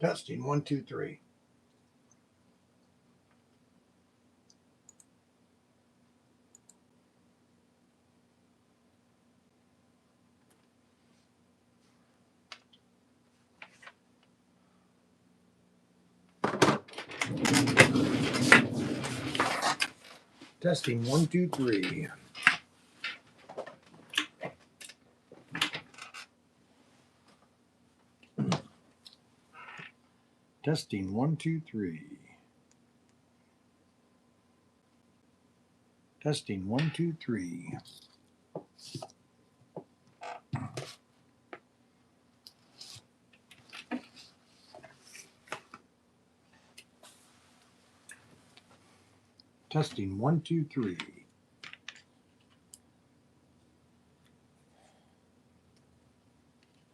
Testing 1, 2, 3. Testing 1, 2, 3. Testing 1, 2, 3. Testing 1, 2, 3. Testing 1, 2, 3.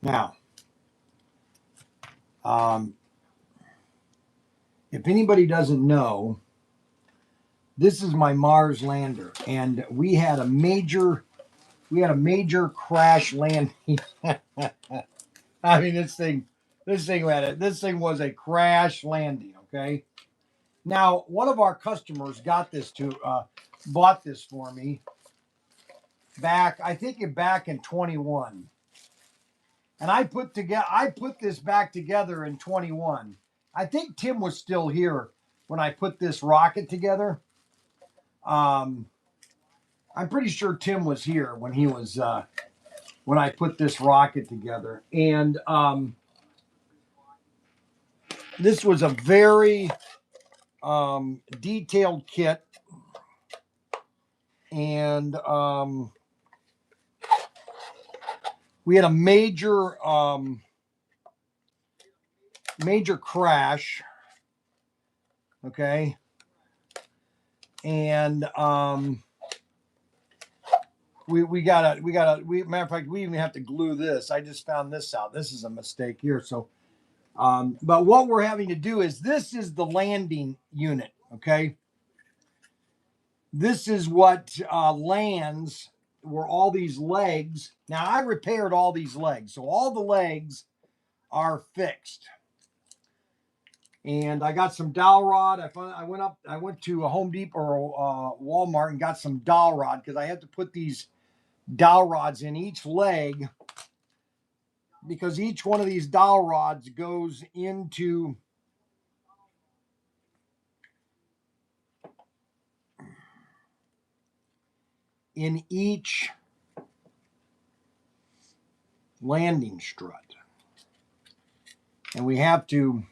Now, if anybody doesn't know, this is my Mars lander, and we had a major crash landing. I mean, this thing was a crash landing. Okay. Now, one of our customers bought this for me back in 21, and I put this back together in 21. I think Tim was still here when I put this rocket together. I'm pretty sure Tim was here when when I put this rocket together, and this was a very detailed kit, and we had a major crash. Okay. And matter of fact, we even have to glue this. I just found this out. This is a mistake here. So but what we're having to do is, this is the landing unit. Okay. This is what lands where all these legs. Now, I repaired all these legs, so all the legs are fixed. And I got some dowel rod. I went to a Home Depot or Walmart and got some dowel rod, because I had to put these dowel rods in each leg, because each one of these dowel rods goes into in each landing strut. And we have to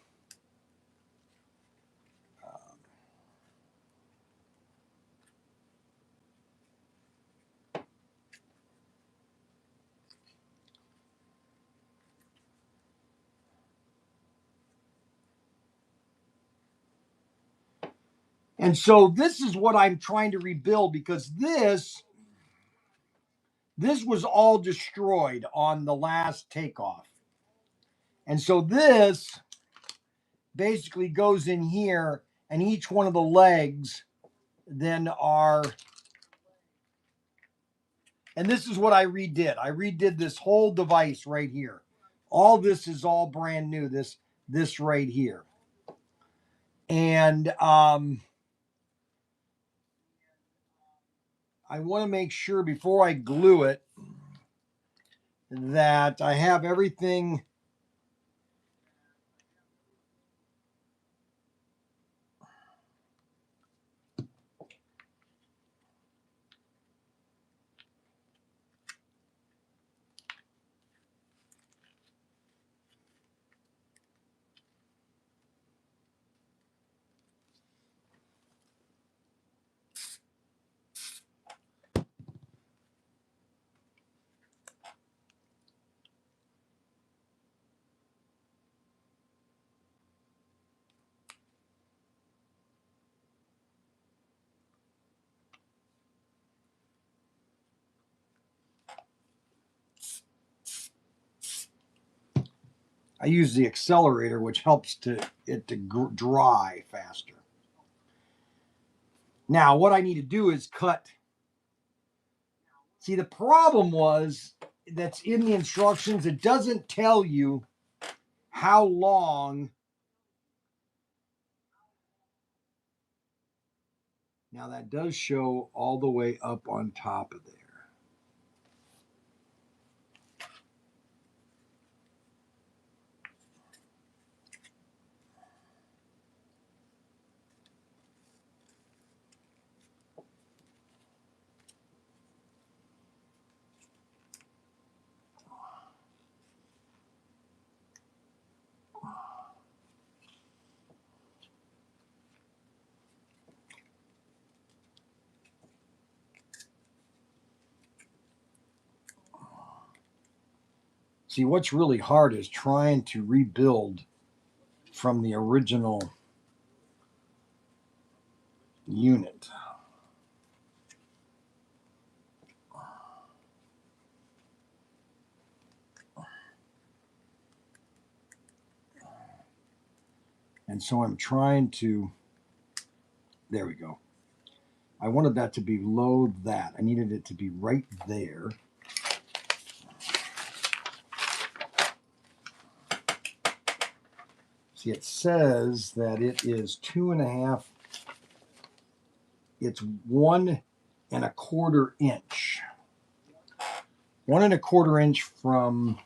and so this is what I'm trying to rebuild, because this was all destroyed on the last takeoff. And so this basically goes in here, and each one of the legs then are, and this is what I redid. I redid this whole device right here. All this is all brand new, this right here. And I want to make sure before I glue it that I have everything I use the accelerator, which helps it to dry faster. Now, what I need to do is cut. See, the problem was that's in the instructions. It doesn't tell you how long Now that does show all the way up on top of there. See, what's really hard is trying to rebuild from the original unit. And so I'm trying to, there we go. I wanted that to be below that. I needed it to be right there. See, it says that it is 2.5. It's 1.25 inch. 1.25 inch from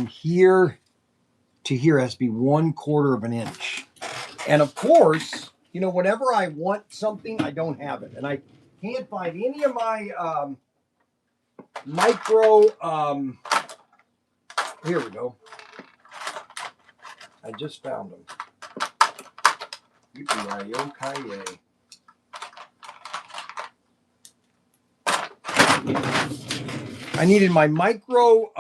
here to here has to be 1/4 inch. And of course, you know, whenever I want something, I don't have it. And I can't find any of my micro, here we go. I just found them. Yippee-yi-yo-ki-yay. I needed my micro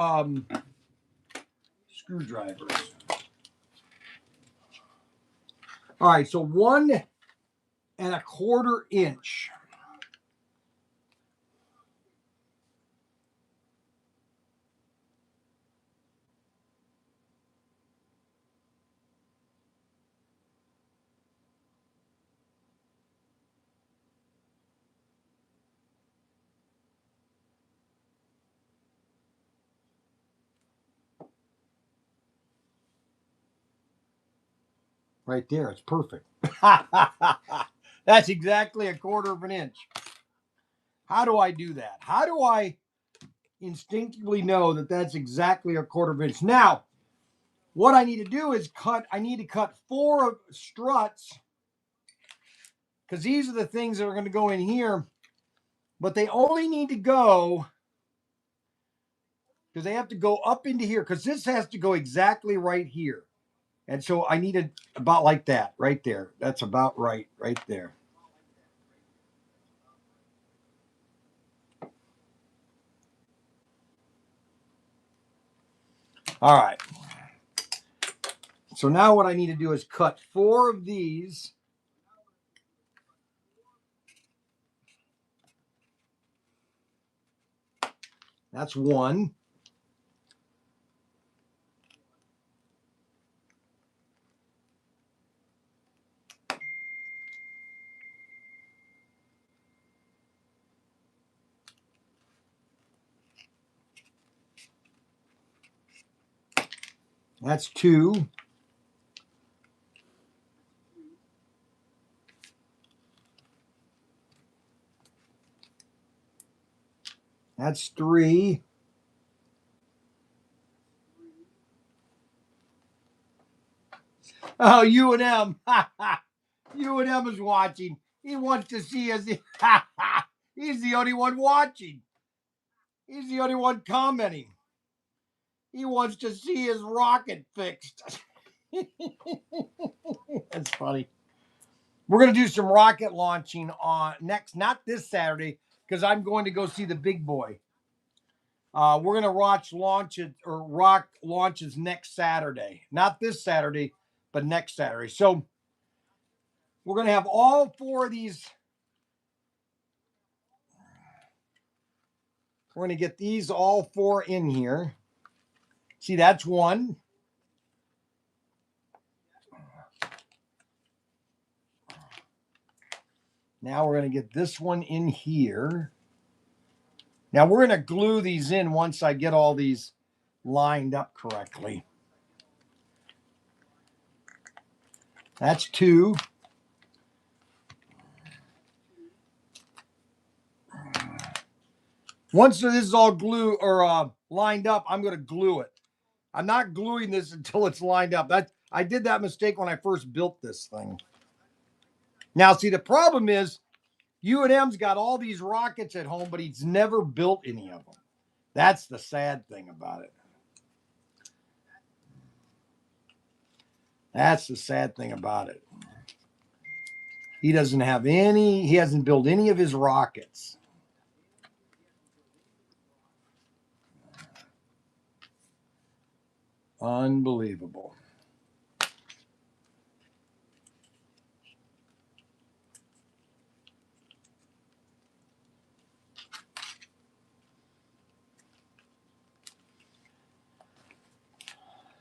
screwdrivers. All right, so 1.25 inch. Right there, it's perfect. That's exactly 1/4 inch. How do I do that? How do I instinctively know that that's exactly 1/4 inch? Now, what I need to do is I need to cut 4 struts because these are the things that are going to go in here, but they only need to go because they have to go up into here because this has to go exactly right here. And so I need it about like that right there. That's about right there. All right. So now what I need to do is cut 4 of these. That's 1. That's 2. That's 3. Oh, U&M. U&M is watching. He wants to see us. He's the only one watching. He's the only one commenting. He wants to see his rocket fixed. That's funny. We're going to do some rocket launching on not this Saturday, because I'm going to go see the big boy. We're going to rock launches next Saturday. Not this Saturday, but next Saturday. So we're going to have all 4 of these. We're going to get these all 4 in here. See, that's 1. Now we're going to get this one in here. Now we're going to glue these in once I get all these lined up correctly. That's 2. Once this is all glue or lined up, I'm going to glue it. I'm not gluing this until it's lined up. I did that mistake when I first built this thing. Now, see, the problem is U&M's got all these rockets at home, but he's never built any of them. That's the sad thing about it. That's the sad thing about it. He doesn't have any, he hasn't built any of his rockets. Unbelievable.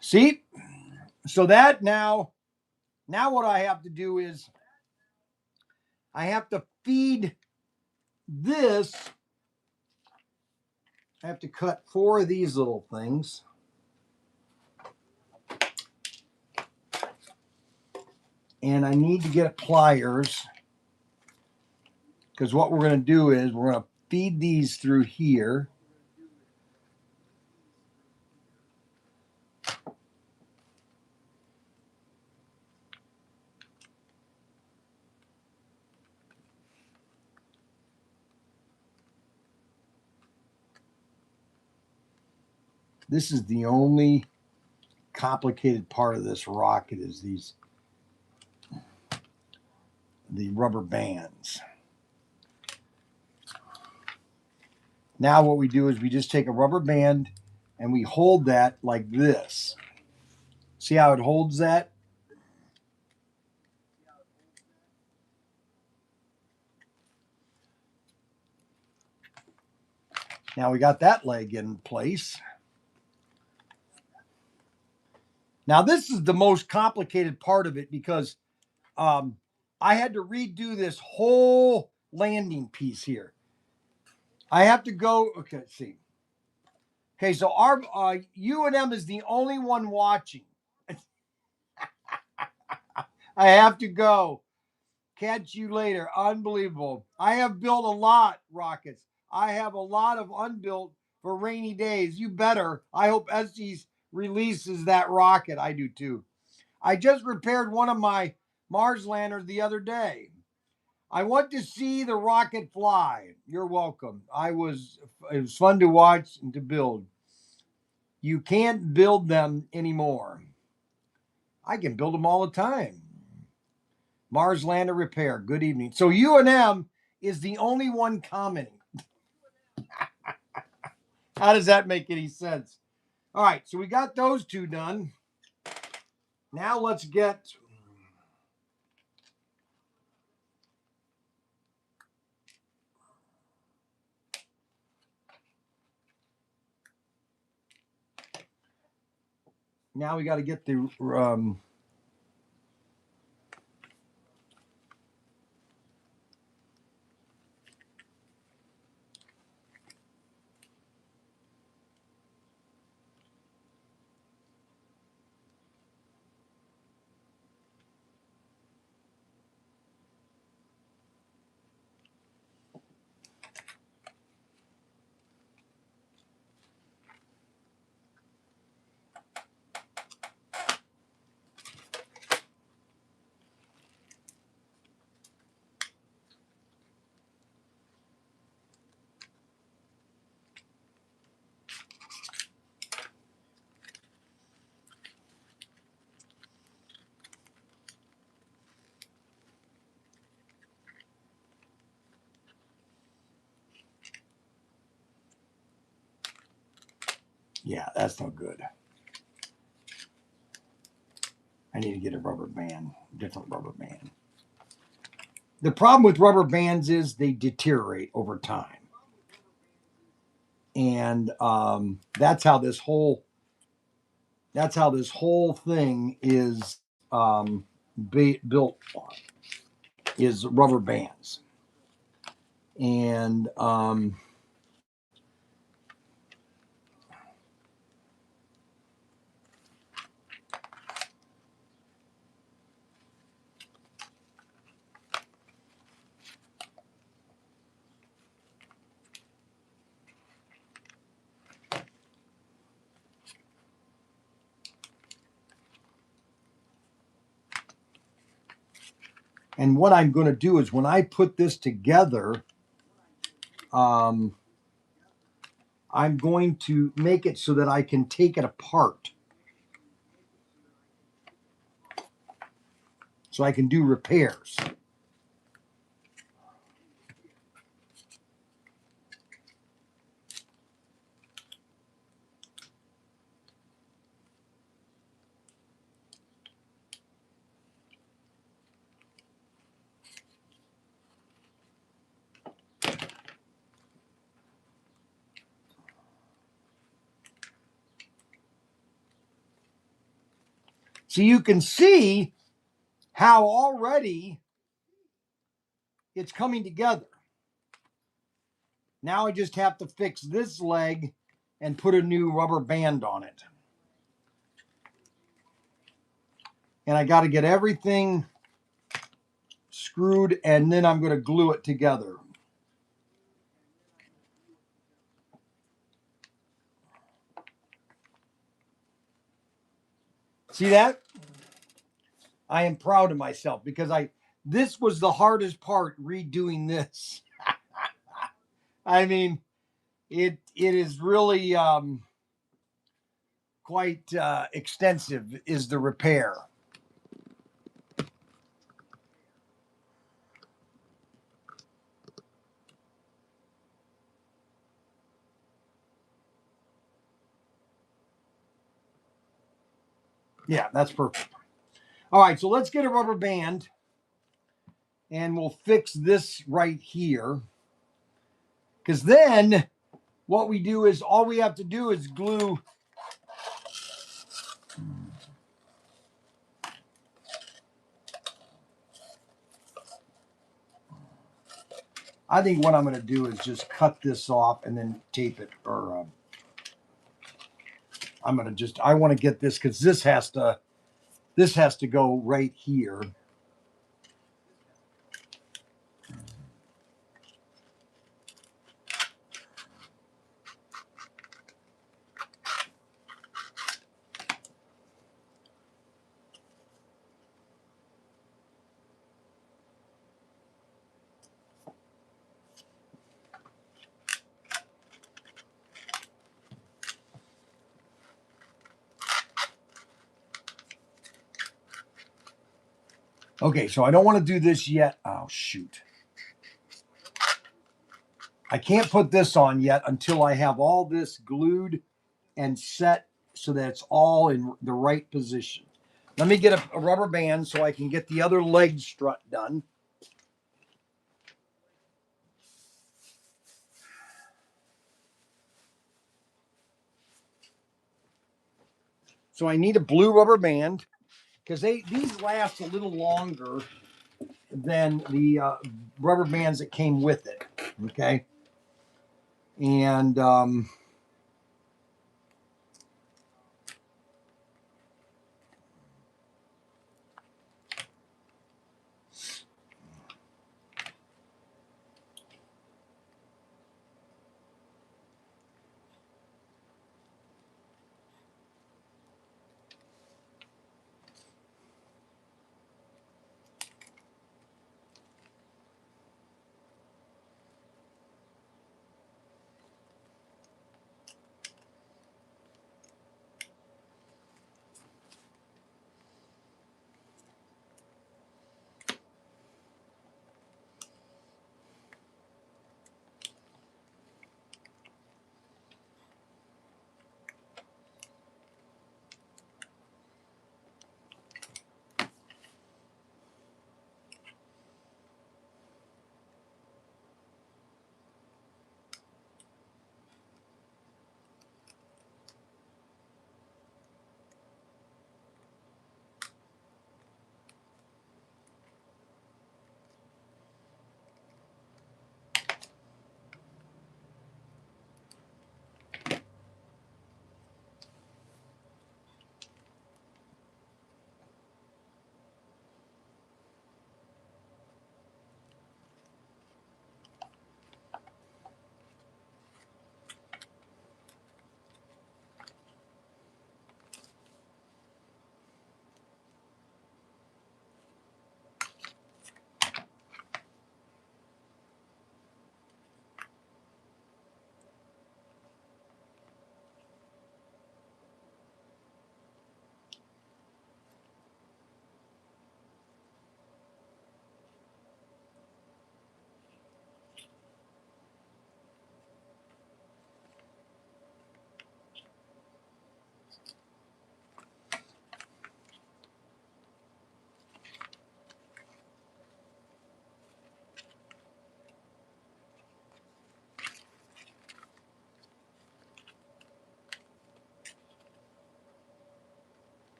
See? So that now what I have to do is I have to feed this. I have to cut 4 of these little things. And I need to get pliers, because what we're going to do is we're going to feed these through here. This is the only complicated part of this rocket is the rubber bands. Now what we do is we just take a rubber band and we hold that like this. See how it holds that? Now we got that leg in place. Now this is the most complicated part of it because I had to redo this whole landing piece here. I have to go, okay, let's see. Okay, so our U&M is the only one watching. I have to go. Catch you later. Unbelievable. I have built a lot, rockets. I have a lot of unbuilt for rainy days. You better. I hope Estes releases that rocket. I do too. I just repaired one of my Mars landers the other day. I want to see the rocket fly. You're welcome. It was fun to watch and to build. You can't build them anymore. I can build them all the time. Mars lander repair. Good evening. So U&M is the only one commenting. How does that make any sense? All right, so we got those 2 done. Now let's get now we got to get the yeah, that's no good. I need to get a rubber band, different rubber band. The problem with rubber bands is they deteriorate over time. And that's how this whole thing is built on, is rubber bands. And And what I'm going to do is when I put this together, I'm going to make it so that I can take it apart. So I can do repairs. So you can see how already it's coming together. Now I just have to fix this leg and put a new rubber band on it. And I got to get everything screwed, and then I'm going to glue it together. See that? I am proud of myself because this was the hardest part, redoing this. I mean, it is really quite extensive is the repair. Yeah, that's perfect. All right, so let's get a rubber band and we'll fix this right here. Because then what we do is all we have to do is glue. I think what I'm going to do is just cut this off and then tape it. Or I'm going to just, I want to get this because this has to go right here. Okay, so I don't want to do this yet. Oh, shoot. I can't put this on yet until I have all this glued and set so that it's all in the right position. Let me get a rubber band so I can get the other leg strut done. So I need a blue rubber band because these last a little longer than the rubber bands that came with it. Okay. And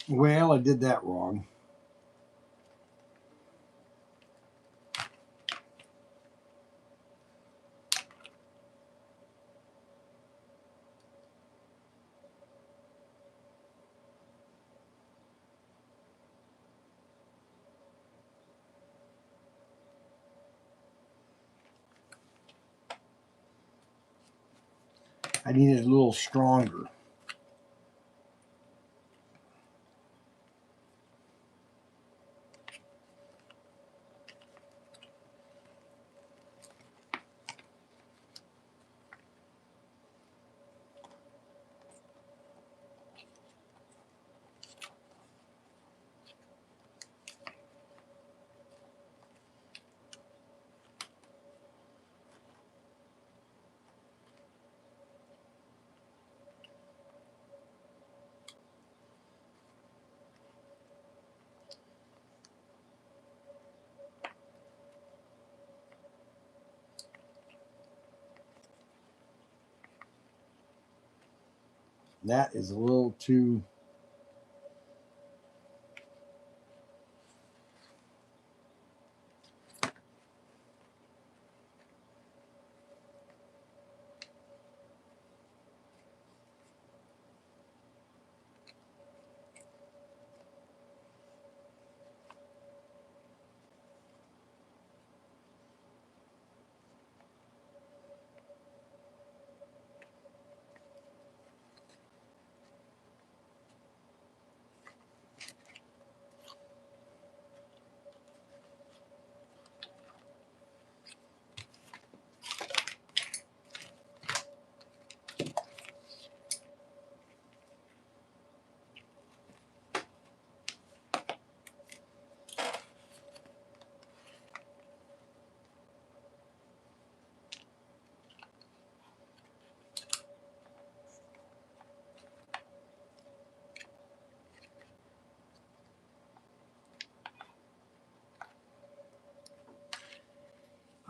Well, I did that wrong. I needed a little stronger. That is a little too.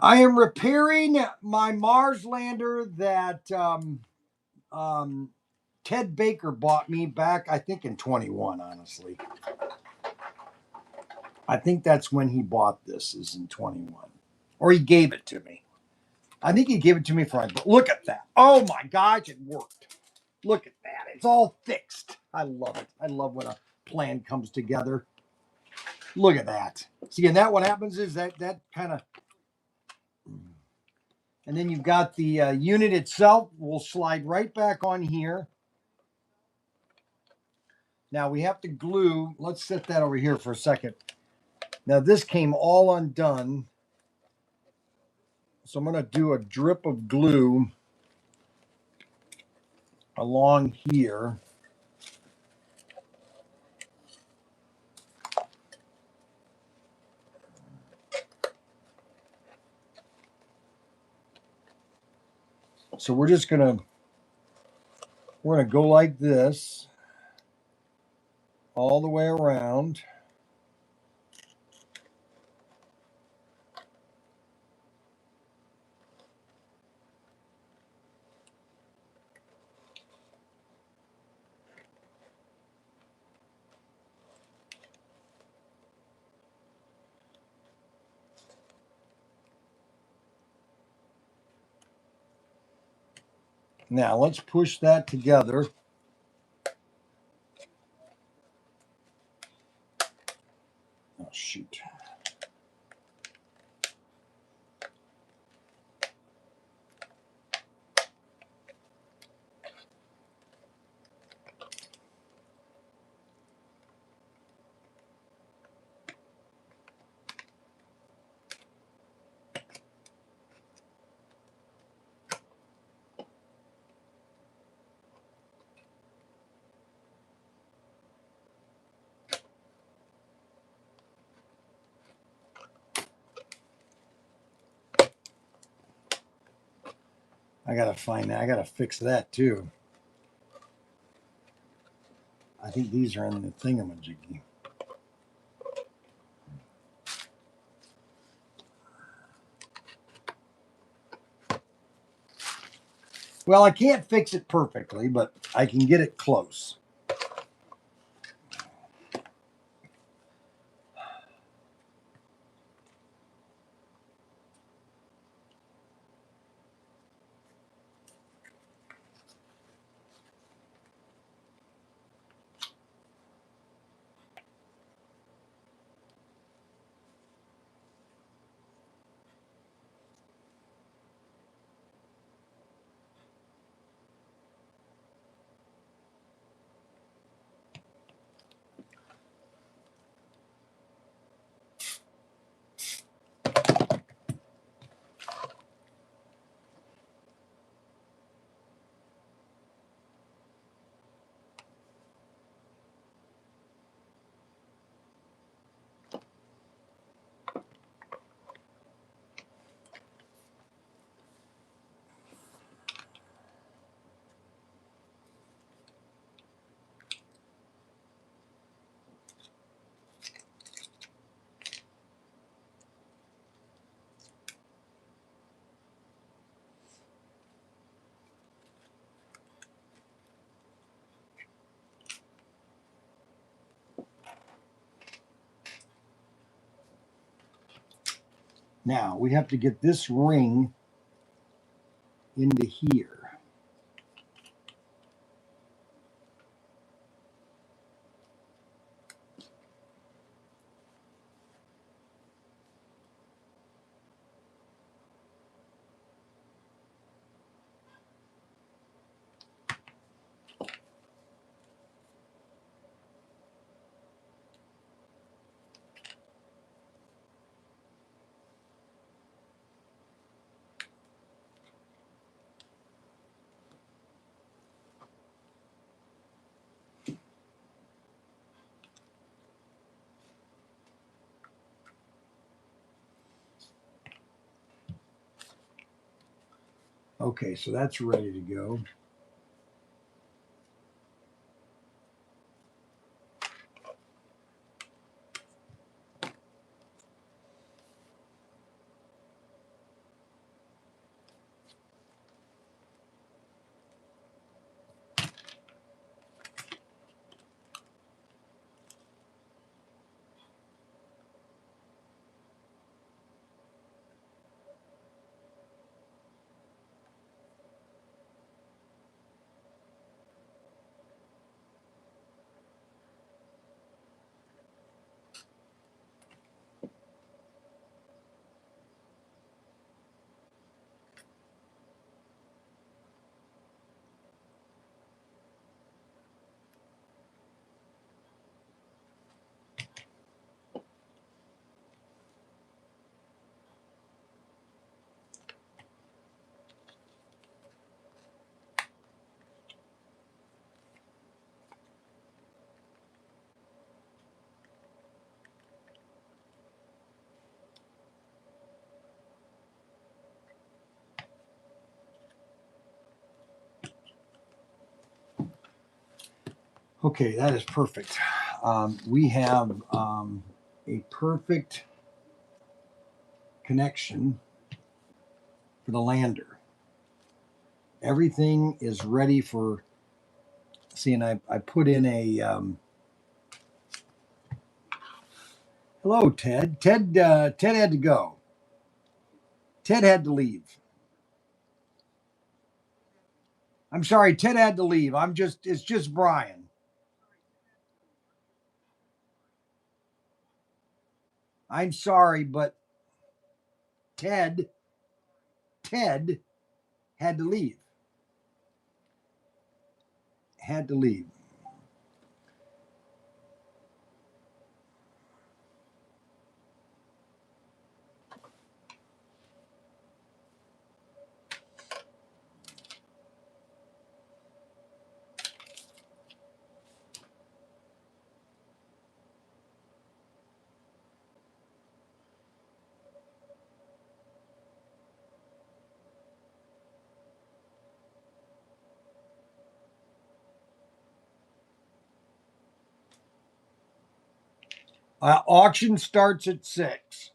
I am repairing my Mars lander that Ted Baker bought me back, I think, in 21, honestly. I think that's when he bought this, is in 21. Or he gave it to me. I think he gave it to me for look at that. Oh my gosh, it worked. Look at that. It's all fixed. I love it. I love when a plan comes together. Look at that. See, and that what happens is that kind of, and then you've got the unit itself will slide right back on here. Now we have to glue. Let's set that over here for a second. Now this came all undone. So I'm going to do a drip of glue along here. So we're going to go like this all the way around. Now let's push that together. Oh, shoot. I got to find that. I got to fix that too. I think these are in the thingamajiggy. Well, I can't fix it perfectly, but I can get it close. Now we have to get this ring into here. Okay, so that's ready to go. Okay, that is perfect. We have a perfect connection for the lander. Everything is ready for. See, and I put in a. Hello, Ted. Ted had to go. Ted had to leave. I'm sorry, Ted had to leave. It's just Bryan. I'm sorry, but Ted had to leave. Had to leave. Auction starts at 6.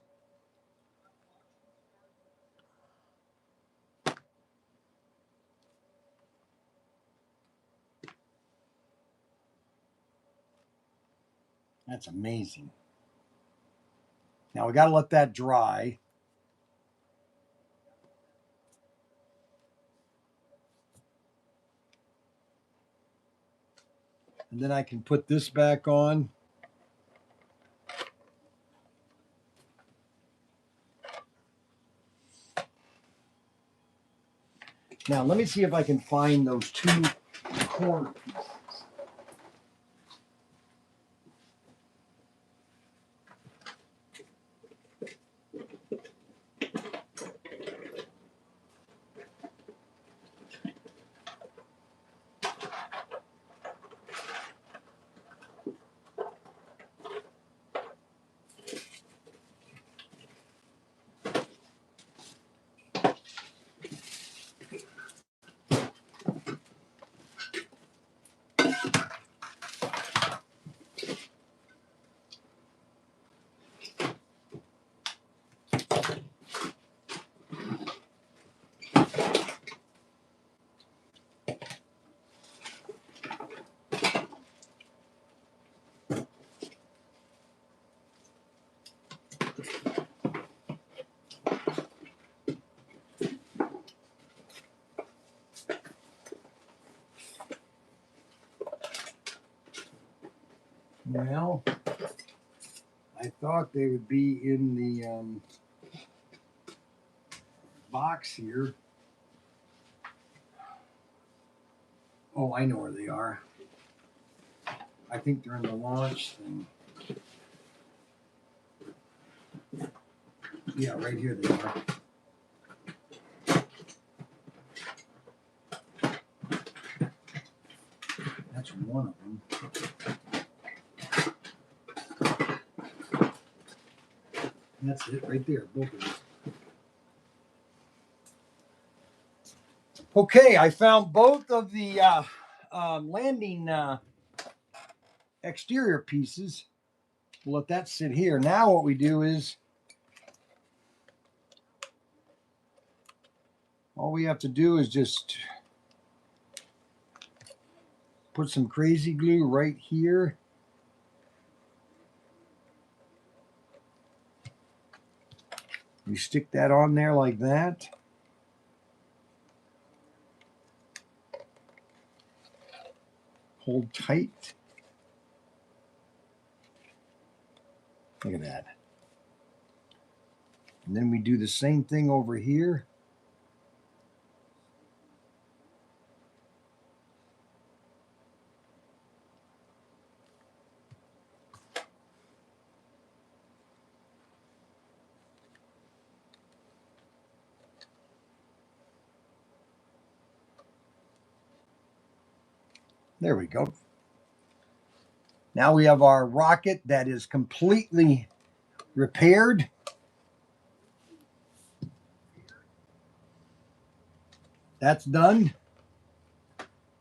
That's amazing. Now we got to let that dry. And then I can put this back on. Now let me see if I can find those two corner pieces. thought they would be in the box here. Oh, I know where they are. I think they're in the launch thing. Yeah, right here they are. That's one of them. That's it right there, both of them. Okay, I found both of the landing exterior pieces. We'll let that sit here. Now what we do is, all we have to do is just put some crazy glue right here. You stick that on there like that. Hold tight. Look at that. And then we do the same thing over here. There we go. Now we have our rocket that is completely repaired. That's done.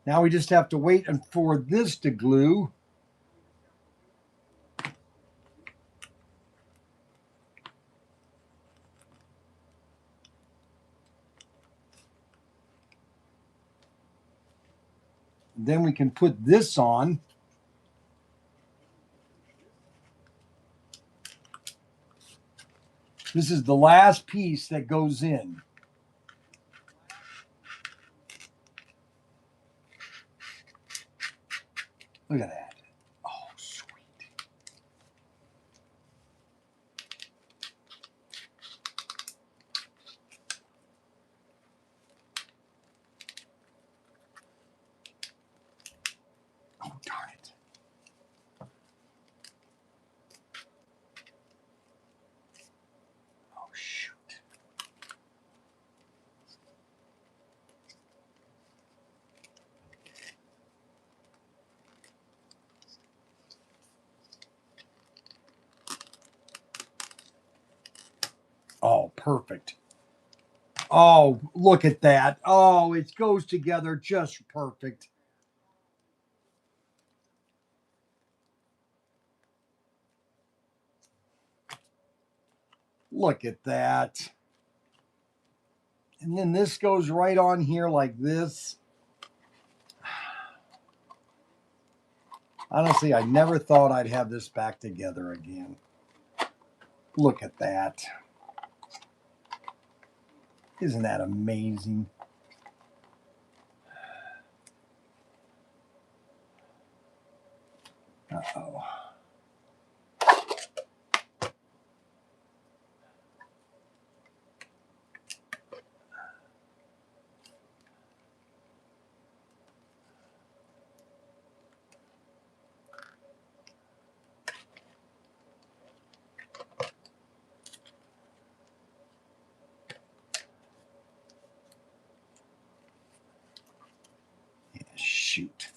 Now we just have to wait for this to glue. Then we can put this on. This is the last piece that goes in. Look at that. Oh, sweet. Oh, darn it. Oh, shoot. Oh, perfect. Oh, look at that. Oh, it goes together just perfect. Look at that. And then this goes right on here like this. Honestly, I never thought I'd have this back together again. Look at that. Isn't that amazing? Uh-oh. Shoot.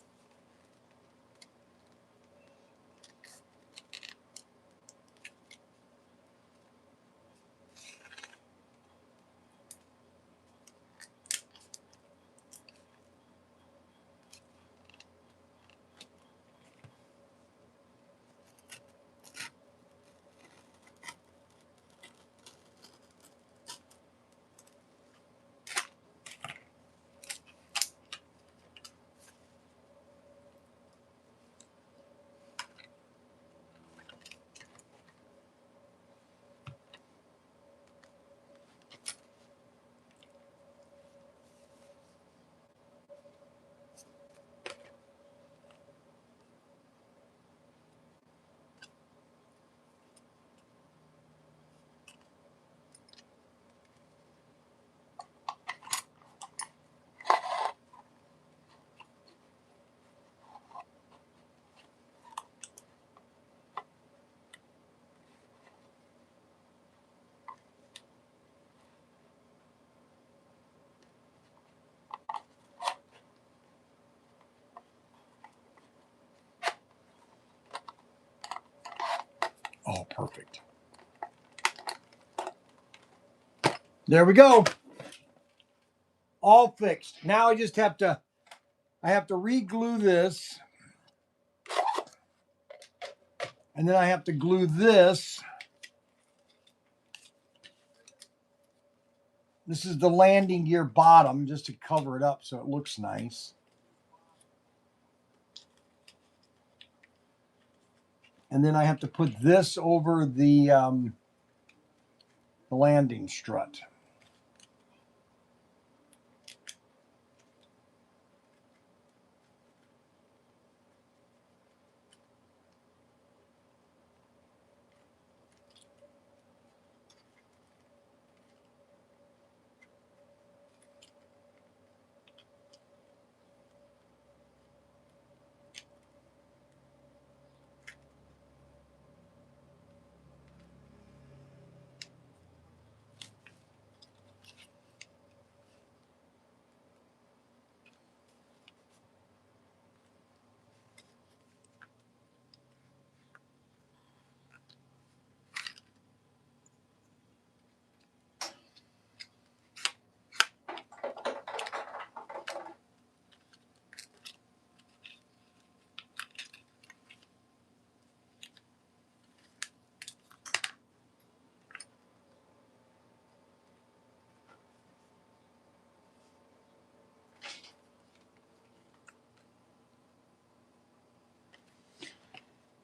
Perfect. There we go. All fixed. Now I just have to, re-glue this. And then I have to glue this. This is the landing gear bottom just to cover it up so it looks nice. And then I have to put this over the landing strut.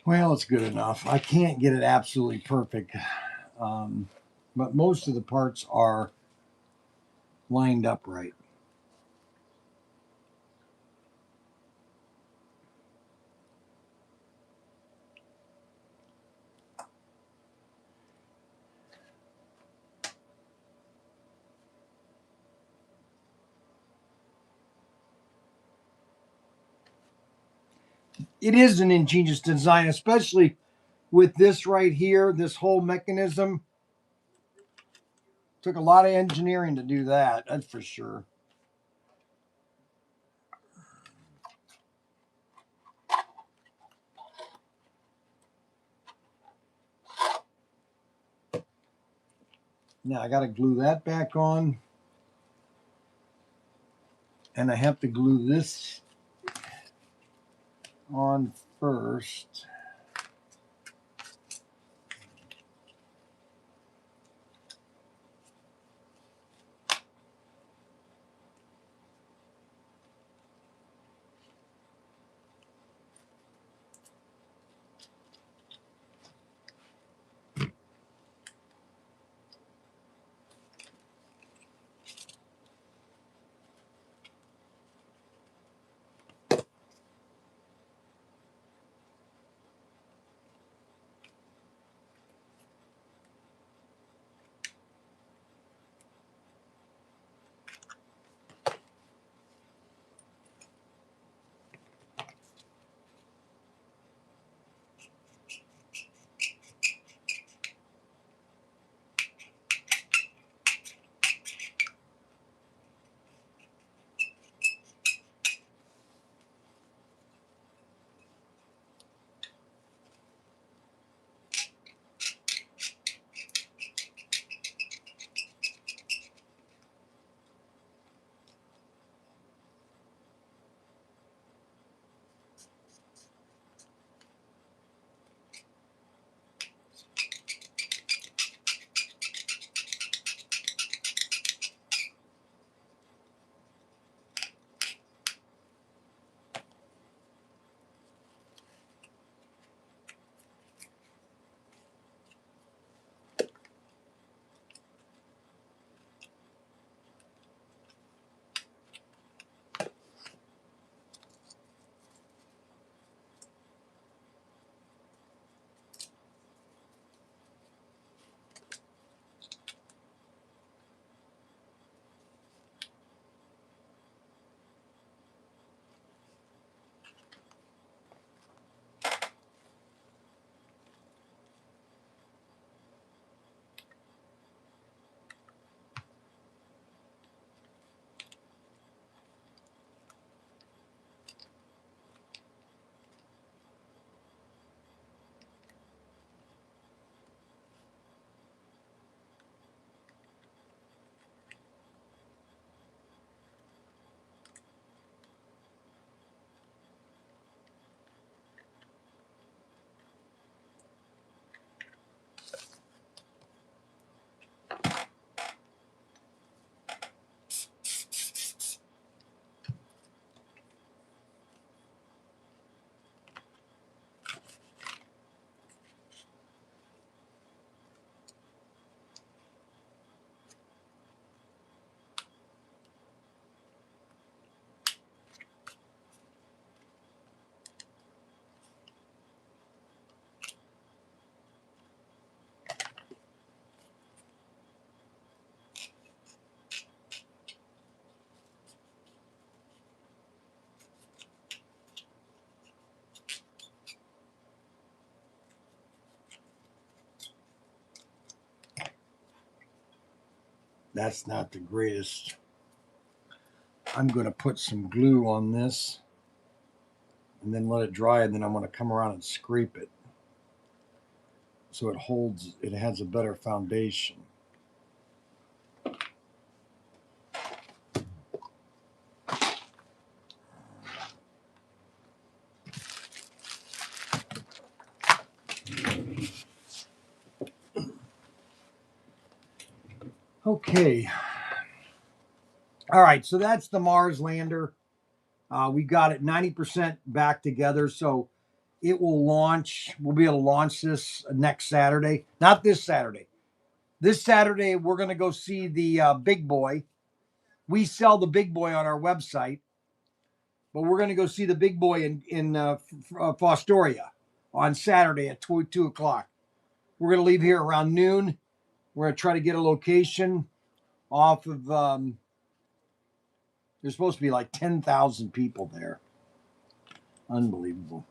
Well, it's good enough. I can't get it absolutely perfect, but most of the parts are lined up right. It is an ingenious design, especially with this right here, this whole mechanism. Took a lot of engineering to do that, that's for sure. Now I got to glue that back on. And I have to glue this on first. That's not the greatest. I'm going to put some glue on this and then let it dry, and then I'm going to come around and scrape it so it holds, it has a better foundation. Okay. All right, so that's the Mars lander. We got it 90% back together, so it will launch. We'll be able to launch this next Saturday. Not this Saturday. This Saturday, we're going to go see the big boy. We sell the big boy on our website, but we're going to go see the big boy in Fostoria on Saturday at 2 o'clock. We're going to leave here around noon. We're going to try to get a location off of, there's supposed to be like 10,000 people there. Unbelievable.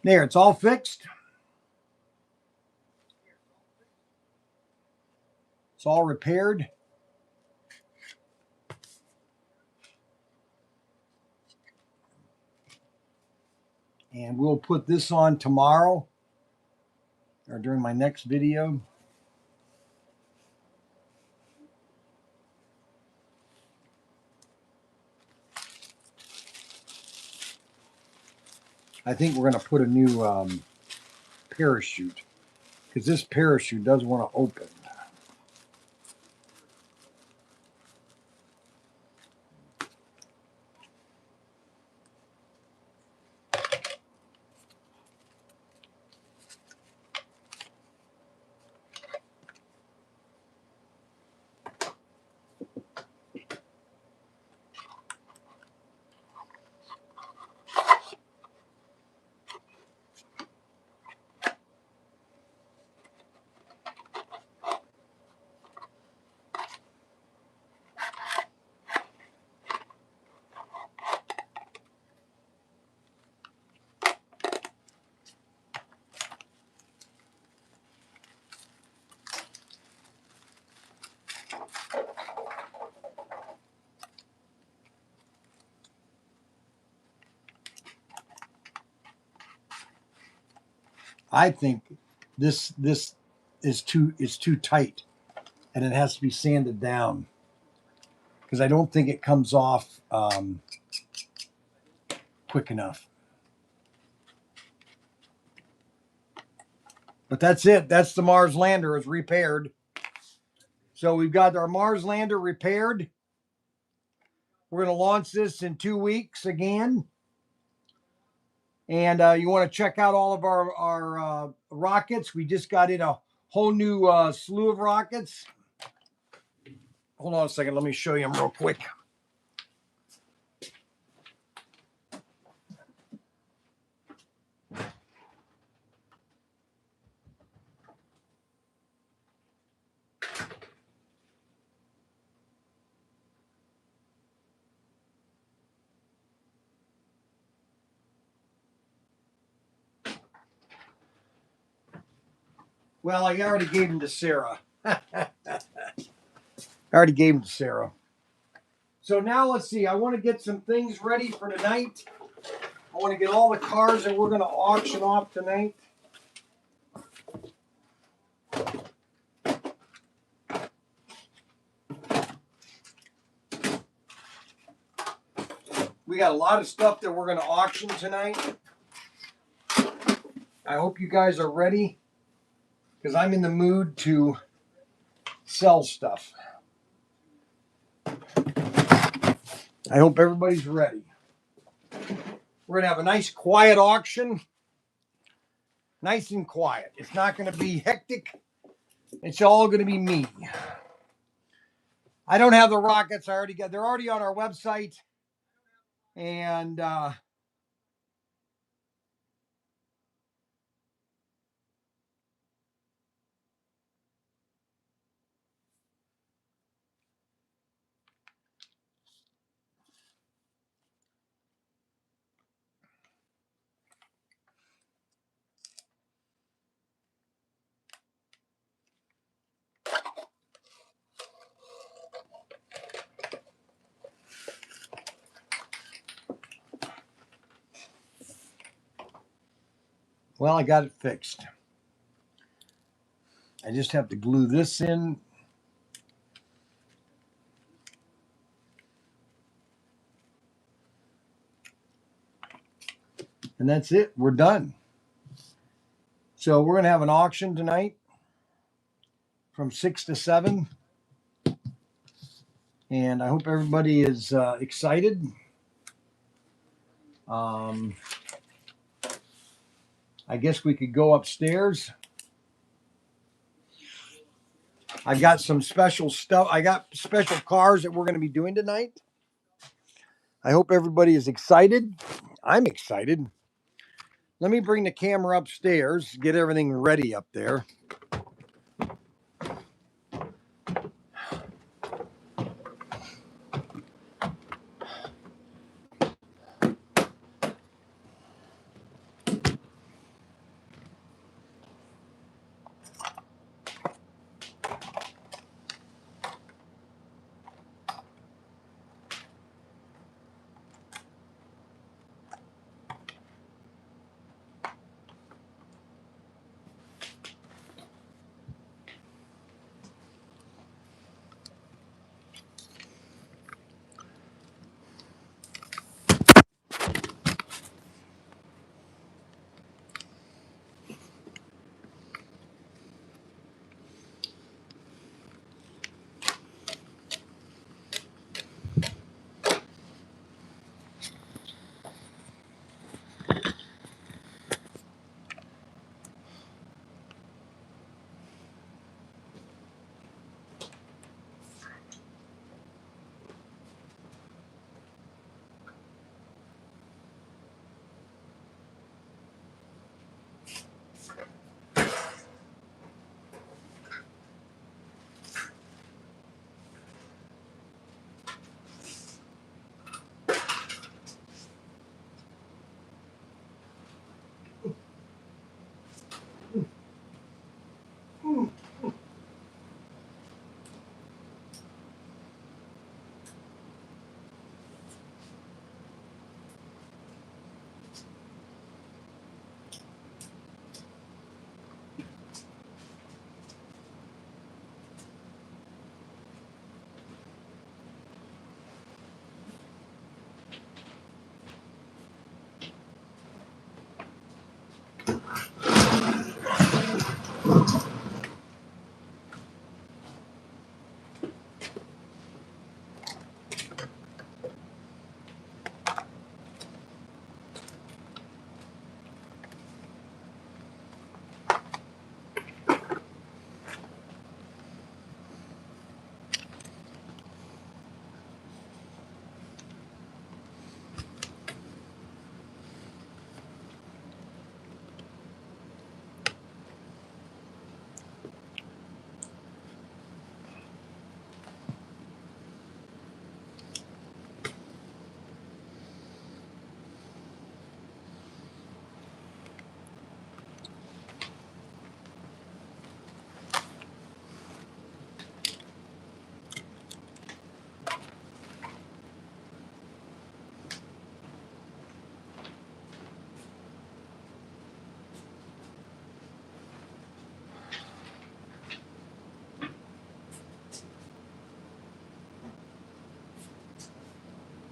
There, it's all fixed. It's all repaired. And we'll put this on tomorrow or during my next video. I think we're going to put a new parachute because this parachute does want to open. I think this is too tight, and it has to be sanded down because I don't think it comes off quick enough. But that's it. That's the Mars lander. It's repaired. So we've got our Mars lander repaired. We're going to launch this in 2 weeks again. And you want to check out all of our rockets. We just got in a whole new slew of rockets. Hold on a second. Let me show you them real quick. Well, I already gave them to Sarah. So now let's see. I want to get some things ready for tonight. I want to get all the cars that we're going to auction off tonight. We got a lot of stuff that we're going to auction tonight. I hope you guys are ready, because I'm in the mood to sell stuff. I hope everybody's ready. We're going to have a nice quiet auction. Nice and quiet. It's not going to be hectic. It's all going to be me. I don't have the rockets. They're already on our website. And well, I got it fixed. I just have to glue this in. And that's it. We're done. So we're going to have an auction tonight from 6 to 7. And I hope everybody is excited. I guess we could go upstairs. I got some special stuff. I got special cars that we're going to be doing tonight. I hope everybody is excited. I'm excited. Let me bring the camera upstairs, get everything ready up there.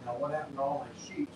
Now, what happened to all my sheets?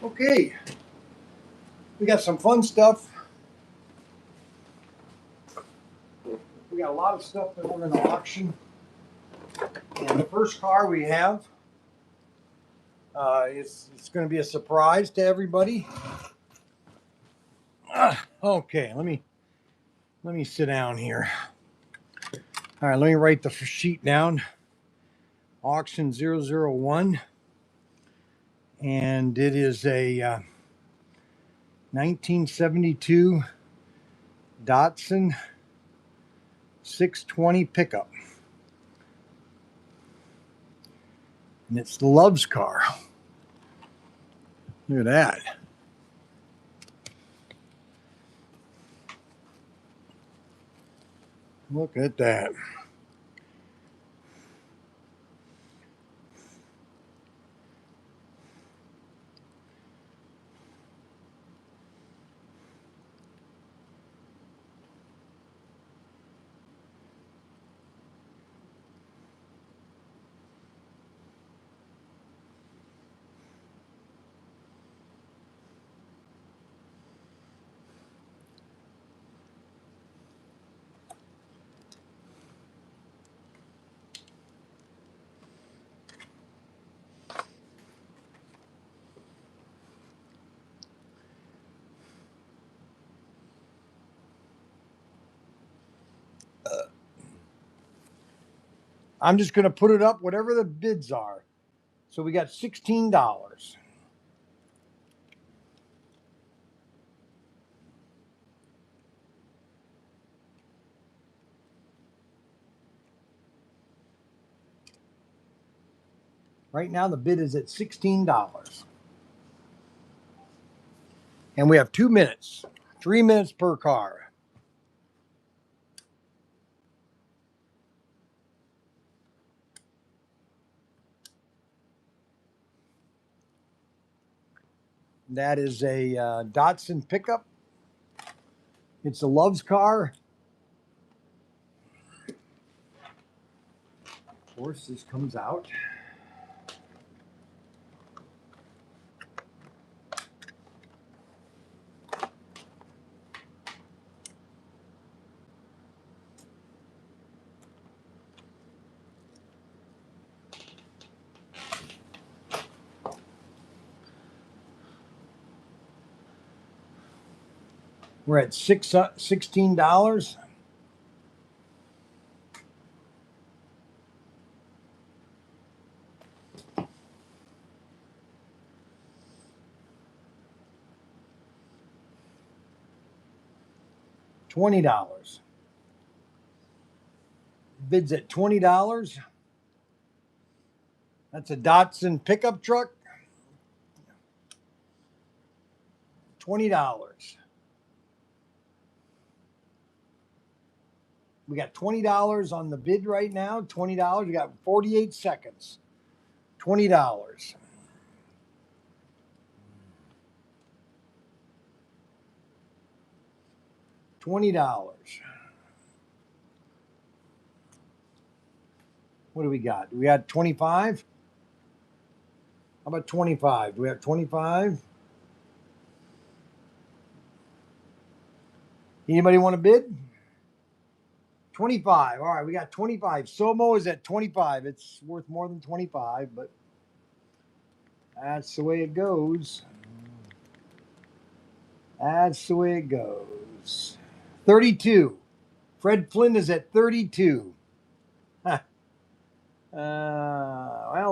Okay, we got some fun stuff. We got a lot of stuff that we're going to auction. And the first car we have, it's going to be a surprise to everybody. Okay, let me sit down here. All right, let me write the sheet down. Auction 001, and it is a 1972 Datsun 620 pickup, and it's the Love's car. Look at that. Look at that. I'm just going to put it up whatever the bids are. So we got $16. Right now the bid is at $16. And we have 2 minutes. 3 minutes per car. That is a Datsun pickup. It's a Love's car. Of course, this comes out. We're at $16. $20. Bids at $20. That's a Datsun pickup truck. $20. We got $20 on the bid right now. $20. We got 48 seconds. $20. $20. What do we got? Do we got 25? How about 25? Do we have 25? Anybody want to bid? 25. All right, we got 25. Somo is at 25. It's worth more than 25, but that's the way it goes. That's the way it goes. 32. Fred Flynn is at 32. Well,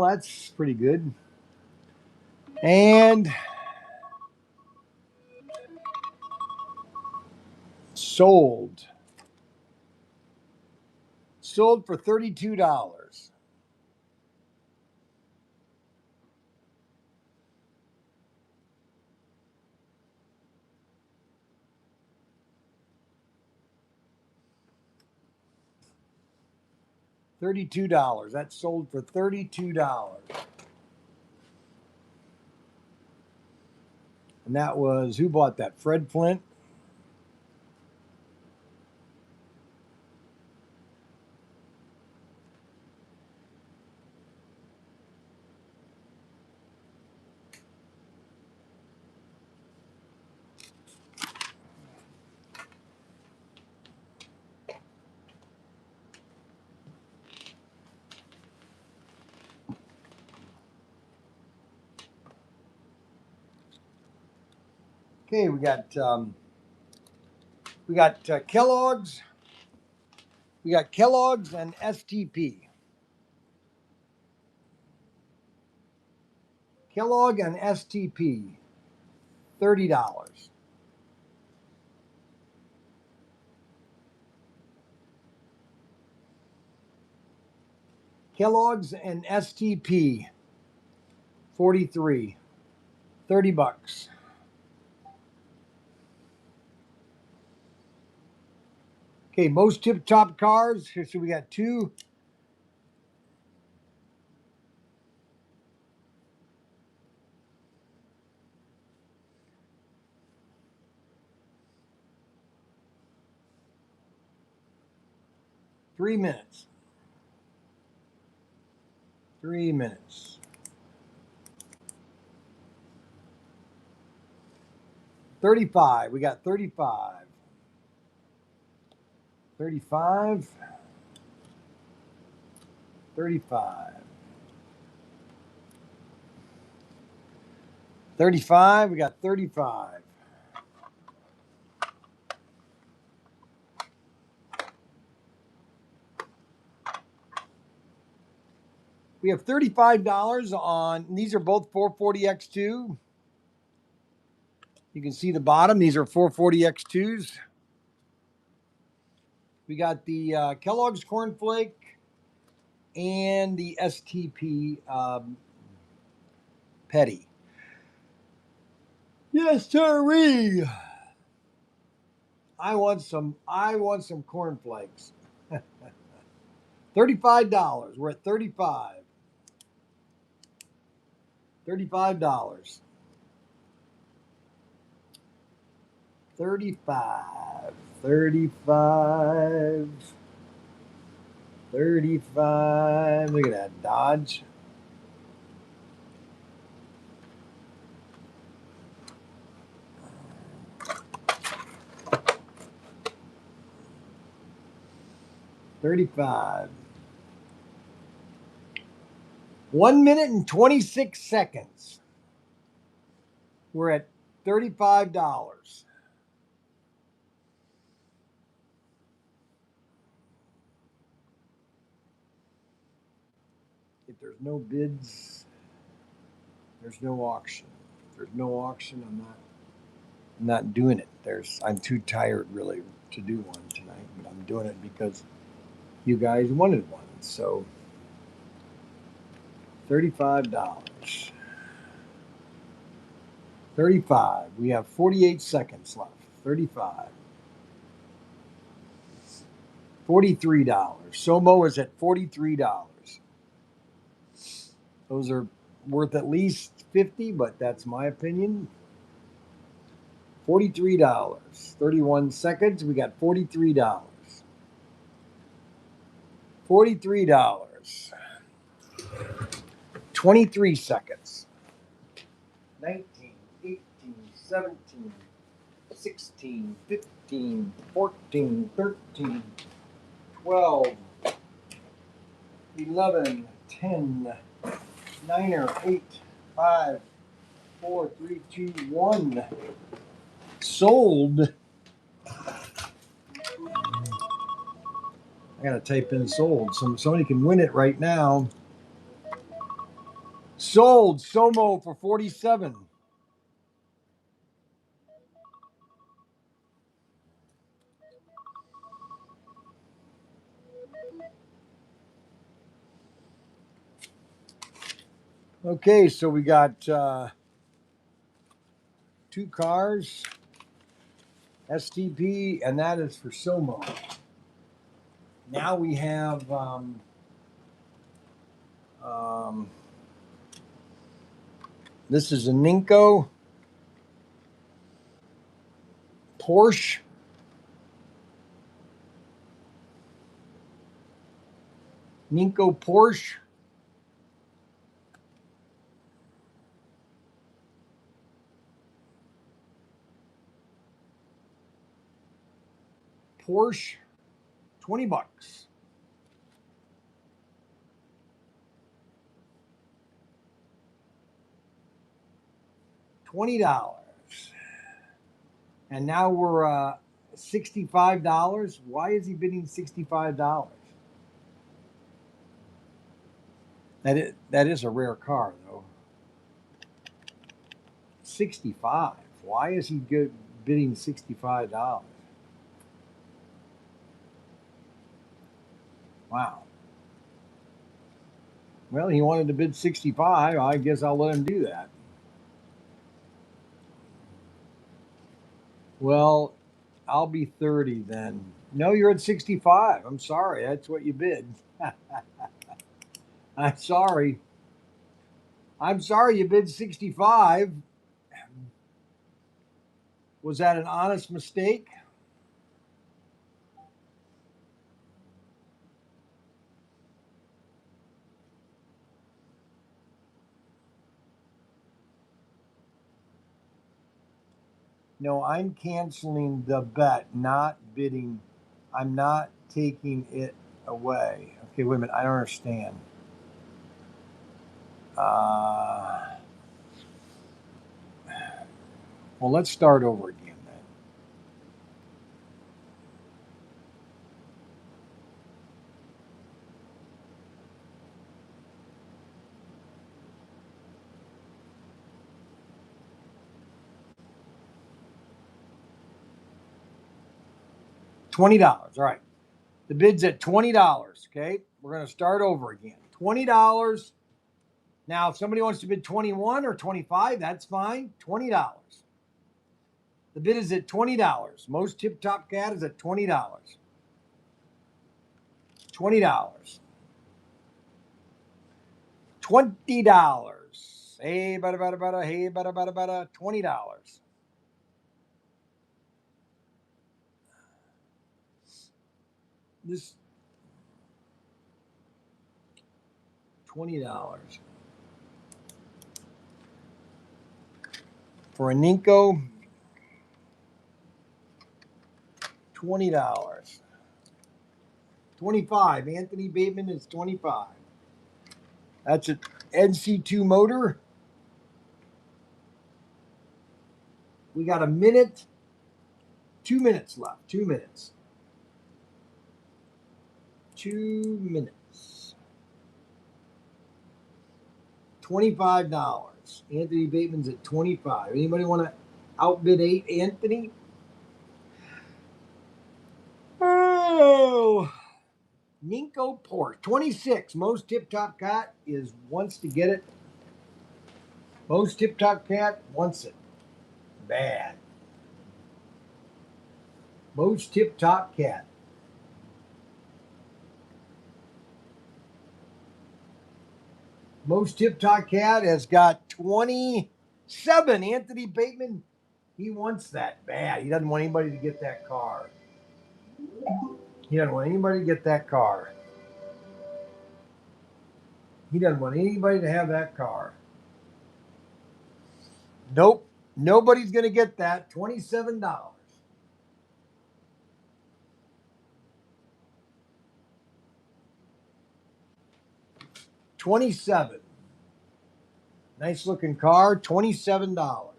that's pretty good. And sold. Sold for $32. $32. That's sold for $32. And that was, who bought that? Fred Flint? Okay, we got Kellogg's. We got Kellogg's and STP. Kellogg and STP, $30. Kellogg's and STP, 43, $30. Okay, most tip top cars. Here, so we got two. Three minutes. 3 minutes. 35. We got 35. 35. 35. 35. We got 35. We have $35 on, these are both 440X2. You can see the bottom. These are 440X2s. We got the Kellogg's Cornflake and the STP Petty. Yes, sirree. I want some cornflakes. $35. We're at 35. $35. 35. 35. 35. Look at that Dodge. $35. 1 minute and 26 seconds. We're at $35. If there's no bids, there's no auction. If there's no auction, I'm not doing it. I'm too tired really to do one tonight, but I'm doing it because you guys wanted one. So $35. 35. We have 48 seconds left. 35. $43. Somo is at $43. Those are worth at least 50, but that's my opinion. $43. 31 seconds. We got $43. $43. 23 seconds. 19, 18, 17, 16, 15, 14, 13, 12, 11, 10, 9 or 8, 5, 4, 3, 2, 1. Sold. I gotta type in sold. Somebody can win it right now. Sold Somo for 47. Okay, so we got two cars, STP, and that is for Somo. Now we have this is a Ninko Porsche. Ninko Porsche. Porsche, $20. $20. And now we're $65. Why is he bidding $65? That is a rare car though. 65. Why is he bidding $65? Wow. Well, he wanted to bid 65. I guess I'll let him do that. Well, I'll be 30 then. No, you're at 65. I'm sorry. That's what you bid. I'm sorry. I'm sorry you bid 65. Was that an honest mistake? No, I'm canceling the bet, not bidding. I'm not taking it away. Okay, wait a minute. I don't understand. Uh, well, let's start over again then. $20. All right. The bid's at $20. Okay. We're going to start over again. $20. Now, if somebody wants to bid 21 or 25, that's fine. $20. The bid is at $20. Most Tip Top Cat is at $20. $20. $20. Hey, bada, hey, bada, $20. This $20 for a Ninko. $20. 25. Anthony Bateman is 25. That's an NC2 motor. We got a minute, 2 minutes left. 2 minutes. 2 minutes. $25. Anthony Bateman's at 25. Anybody want to outbid Anthony? Oh, Ninko Porsche 26. Most Tip Top Cat wants to get it. Most Tip Top Cat wants it bad. Most Tip Top Cat. Most Tip Top Cat has got 27. Anthony Bateman, he wants that bad. He doesn't want anybody to get that car. He doesn't want anybody to get that car. He doesn't want anybody to have that car. Nope. Nobody's going to get that. $27. 27. Nice looking car. $27.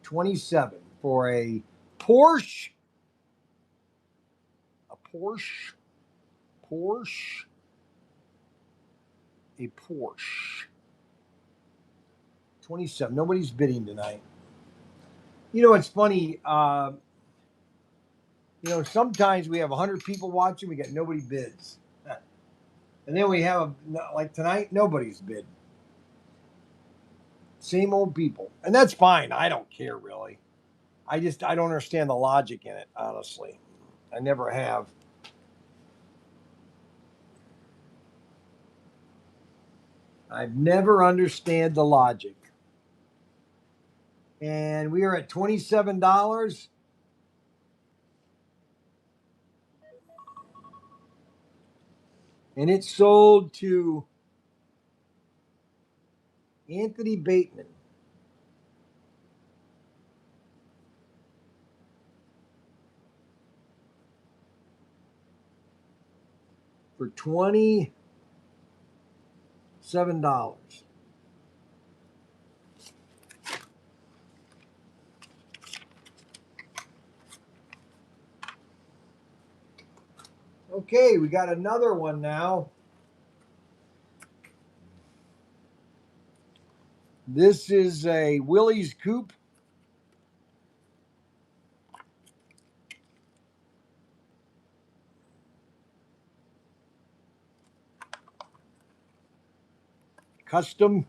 27 for a Porsche. A Porsche. Porsche. A Porsche. 27. Nobody's bidding tonight. You know, it's funny. Sometimes we have 100 people watching. We get nobody bids. And then we have, like tonight, nobody's bid. Same old people. And that's fine. I don't care, really. I don't understand the logic in it, honestly. I never have. I've never understood the logic. And we are at $27. And it sold to Anthony Bateman for $27. Okay, we got another one now. This is a Willys coupe. Custom.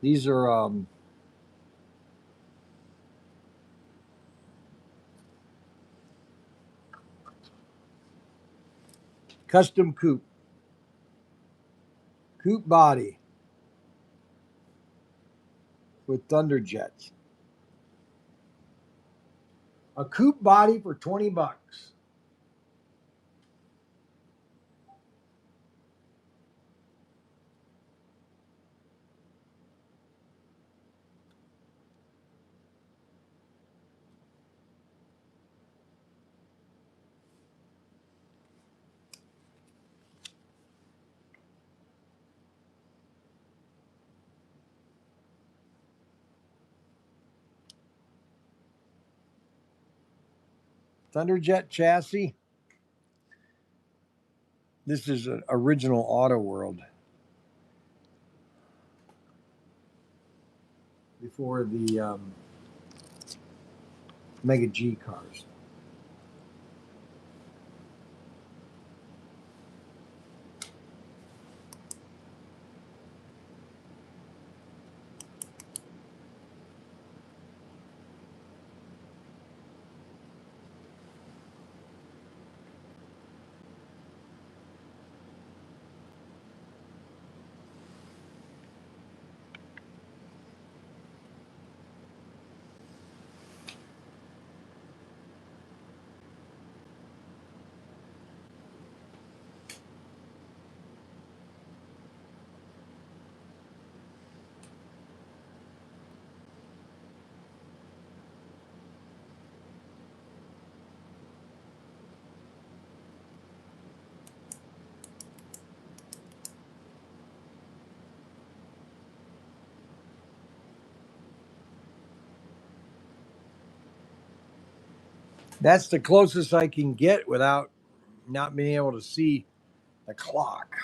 These are custom coupe. Coupe body with thunder jets. A coupe body for 20 bucks. Thunderjet chassis. This is an original Auto World. Before the Mega G cars. That's the closest I can get without not being able to see the clock.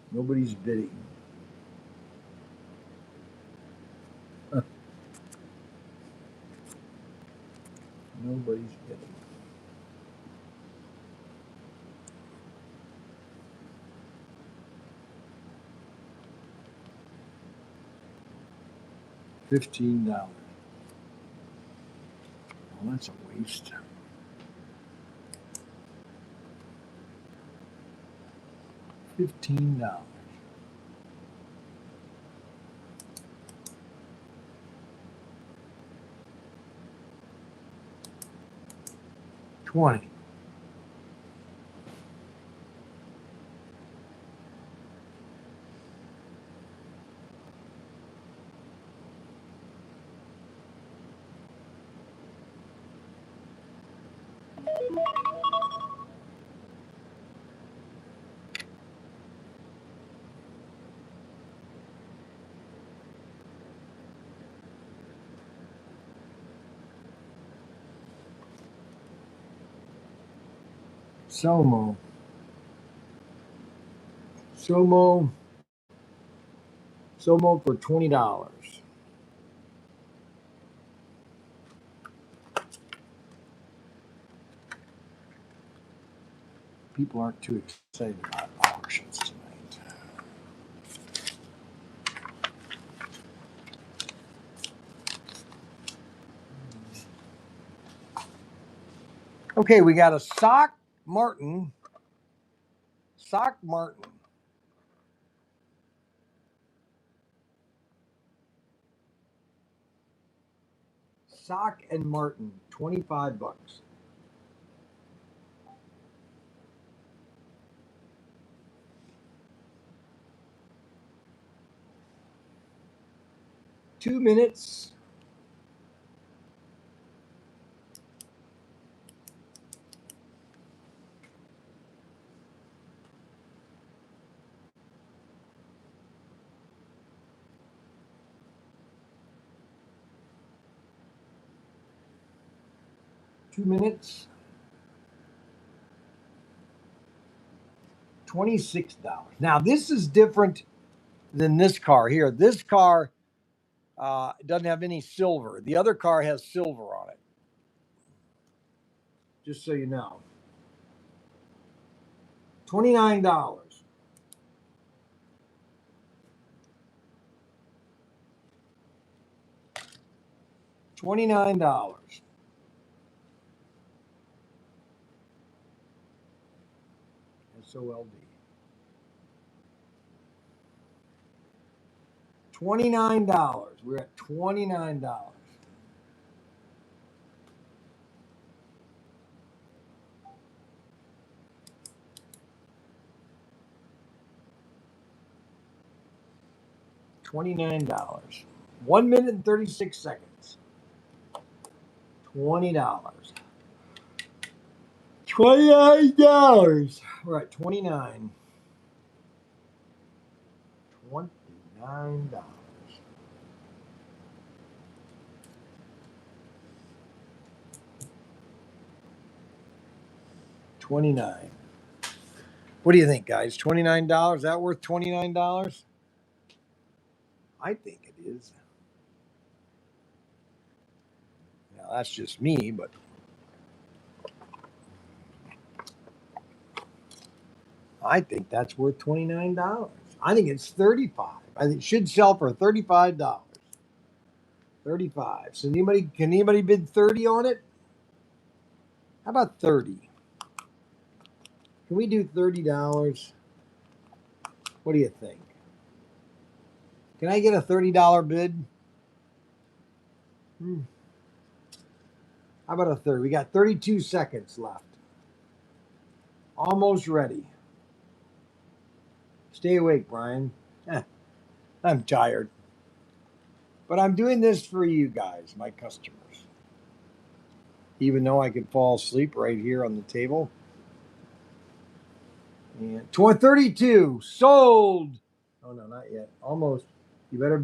Nobody's bidding. Nobody's bidding. $15. Well, that's a waste. $15. 20. Somo. Somo. Somo for $20. People aren't too excited about auctions tonight. Okay, we got a Sock Martin. Sock Martin. Sock and Martin, 25 bucks. 2 minutes. $2. $26. Now this is different than this car here. This car doesn't have any silver. The other car has silver on it. Just so you know. $29. $29. SOLD. $29. We're at $29. $29. 1 minute and 36 seconds. $20. $29. We're at 29. $29. 29. What do you think, guys? $29? Is that worth $29? I think it is. Now that's just me, but I think that's worth $29. I think it's 35. I think it should sell for $35. 35. So can anybody bid 30 on it? How about 30? Can we do $30? What do you think? Can I get a $30 bid? How about a 30? We got 32 seconds left. Almost ready. Stay awake, Brian. I'm tired. But I'm doing this for you guys, my customers. Even though I could fall asleep right here on the table. And 32 sold. Oh no, not yet. Almost. You better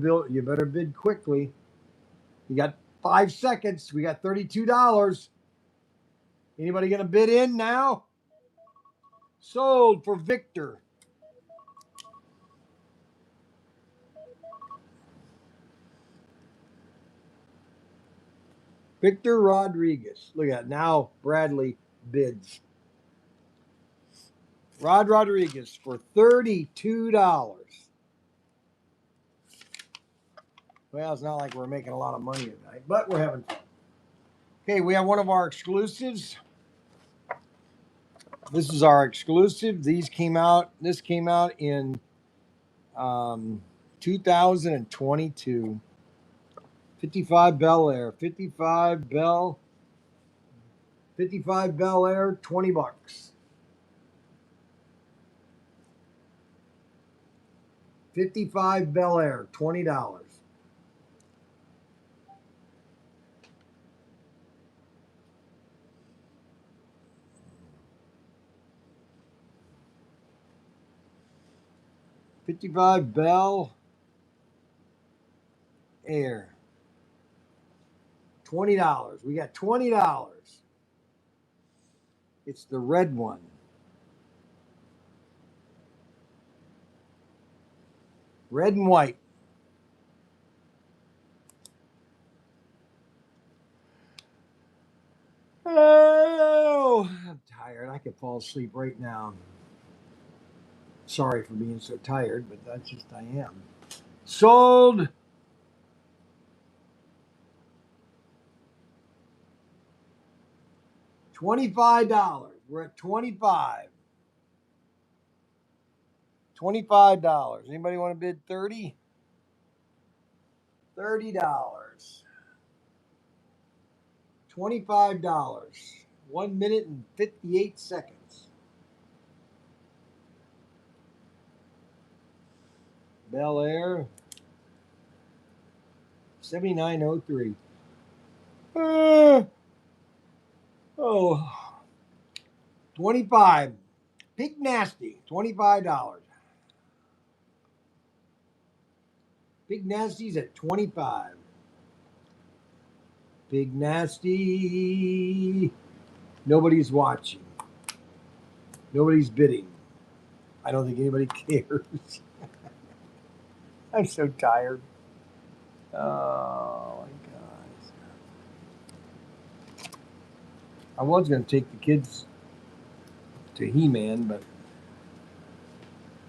bid quickly. You got 5 seconds. We got $32. Anybody gonna bid in now? Sold for Victor. Victor Rodriguez. Look at it. Now Bradley bids. Rod Rodriguez for $32. Well, it's not like we're making a lot of money tonight, but we're having fun. Okay, we have one of our exclusives. This is our exclusive. This came out in 2022. 55 Bel Air. 55 Bel Air, $20. 55 Bel Air, $20. $55 Bel Air. $20. We got $20. It's the red one. Red and white. Oh, I'm tired. I could fall asleep right now. Sorry for being so tired, but that's just I am. Sold. $25. We're at 25. $25. Anybody want to bid 30? $30. $25. 1 minute and 58 seconds. Bel Air. $79.03. Oh, 25. Pig Nasty, $25. Big Nasty's at 25. Big Nasty. Nobody's watching. Nobody's bidding. I don't think anybody cares. I'm so tired. Oh my gosh. I was going to take the kids to He-Man, but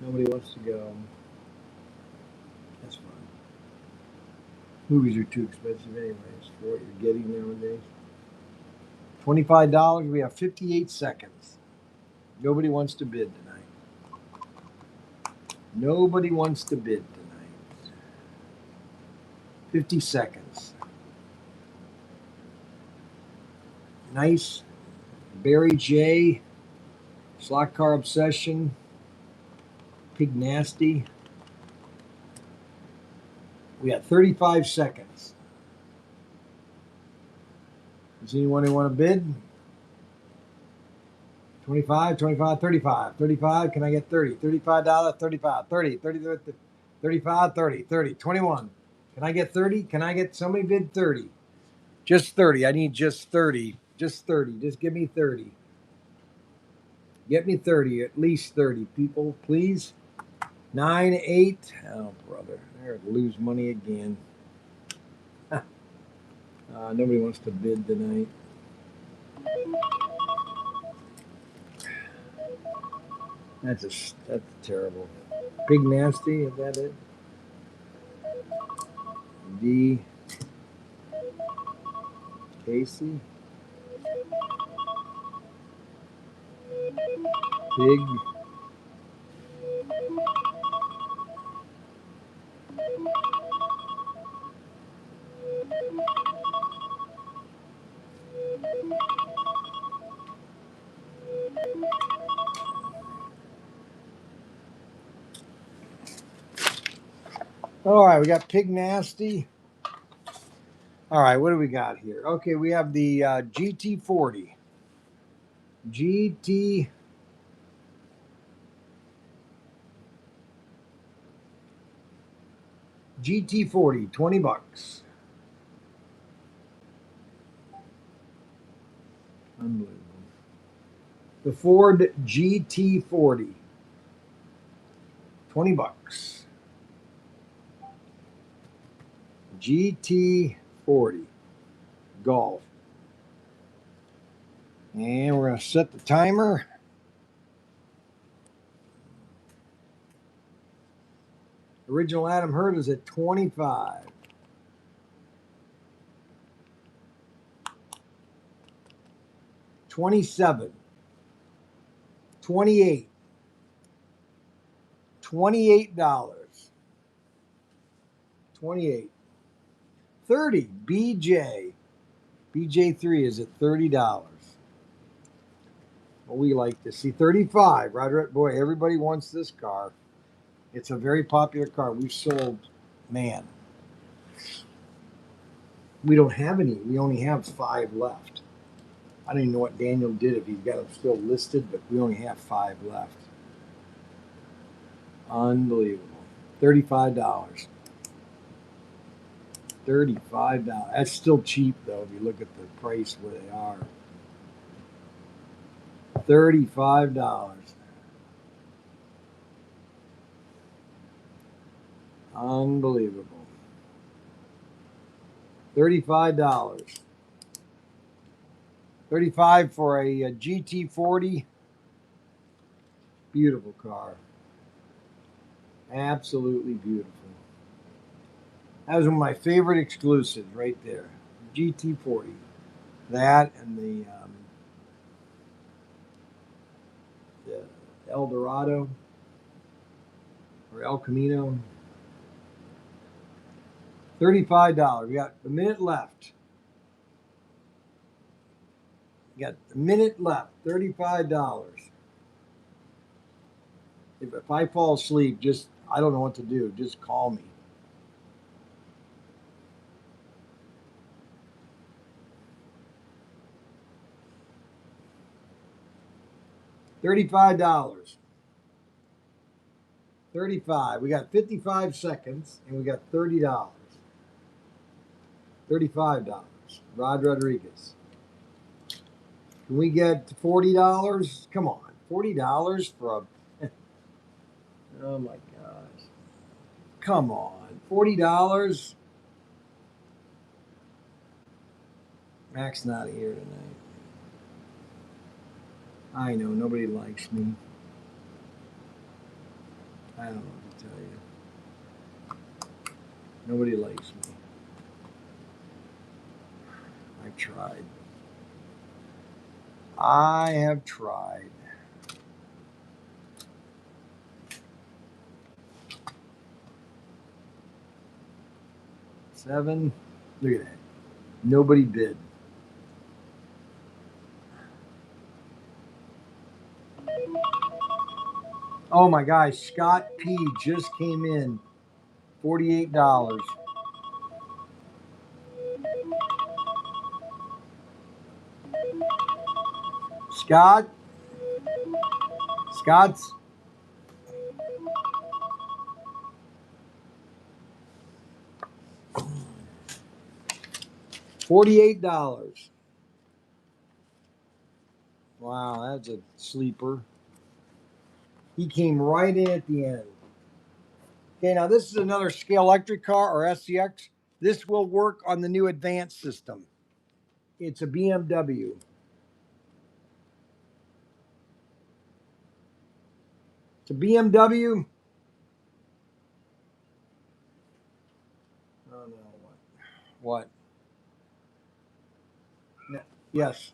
nobody wants to go. That's fine. Movies are too expensive anyways for what you're getting nowadays. $25. We have 58 seconds. Nobody wants to bid tonight. Nobody wants to bid tonight. 50 seconds. Nice. Barry J. Slot Car Obsession. Pig Nasty. We got 35 seconds. Does anyone want to bid? 25, 25, 35. 35, can I get 30? $35, 35, 30, 30, 35, 30, 30, 21. Can I get 30? Can I get somebody bid 30? Just 30. I need just 30. Just 30. Just give me 30. Get me 30. At least 30 people, please. 9, 8. Oh, brother. They're to lose money again. Nobody wants to bid tonight. That's terrible. Big Nasty, is that it? D. Casey. Pig. All right, we got Pig Nasty. All right, what do we got here? Okay, we have the GT40. GT40, 20 bucks. Unbelievable. The Ford GT40, 20 bucks. GT40 Golf. And we're going to set the timer. Original Adam Hurt is at 25. 27. 28. $28. 28. 30. BJ. BJ3 is at $30. Well, we like to see 35. Roger, boy, everybody wants this car. It's a very popular car. We've sold, man. We don't have any. We only have 5 left. I don't even know what Daniel did if he's got them still listed, but we only have 5 left. Unbelievable. $35. $35. That's still cheap, though, if you look at the price where they are. $35. Unbelievable. $35. 35 for a GT40. Beautiful car. Absolutely beautiful. That was one of my favorite exclusives right there. GT40. That and the El Dorado or El Camino. $35. We got a minute left. You got a minute left. $35. If I fall asleep, I don't know what to do. Just call me. $35. 35. We got 55 seconds and we got $30. $35. Rod Rodriguez. Can we get $40? Come on. $40 for a oh my gosh. Come on. $40. Mac's not here tonight. I know nobody likes me. I don't know what to tell you. Nobody likes me. I've tried. I have tried. $7. Look at that. Nobody bid. Oh my gosh, Scott P just came in. $48. Scott? Scott's? $48. Wow, that's a sleeper. He came right in at the end. Okay, now this is another scale electric car or SCX. This will work on the new Advance system. It's a BMW. It's a BMW. Oh no, what? No, yes.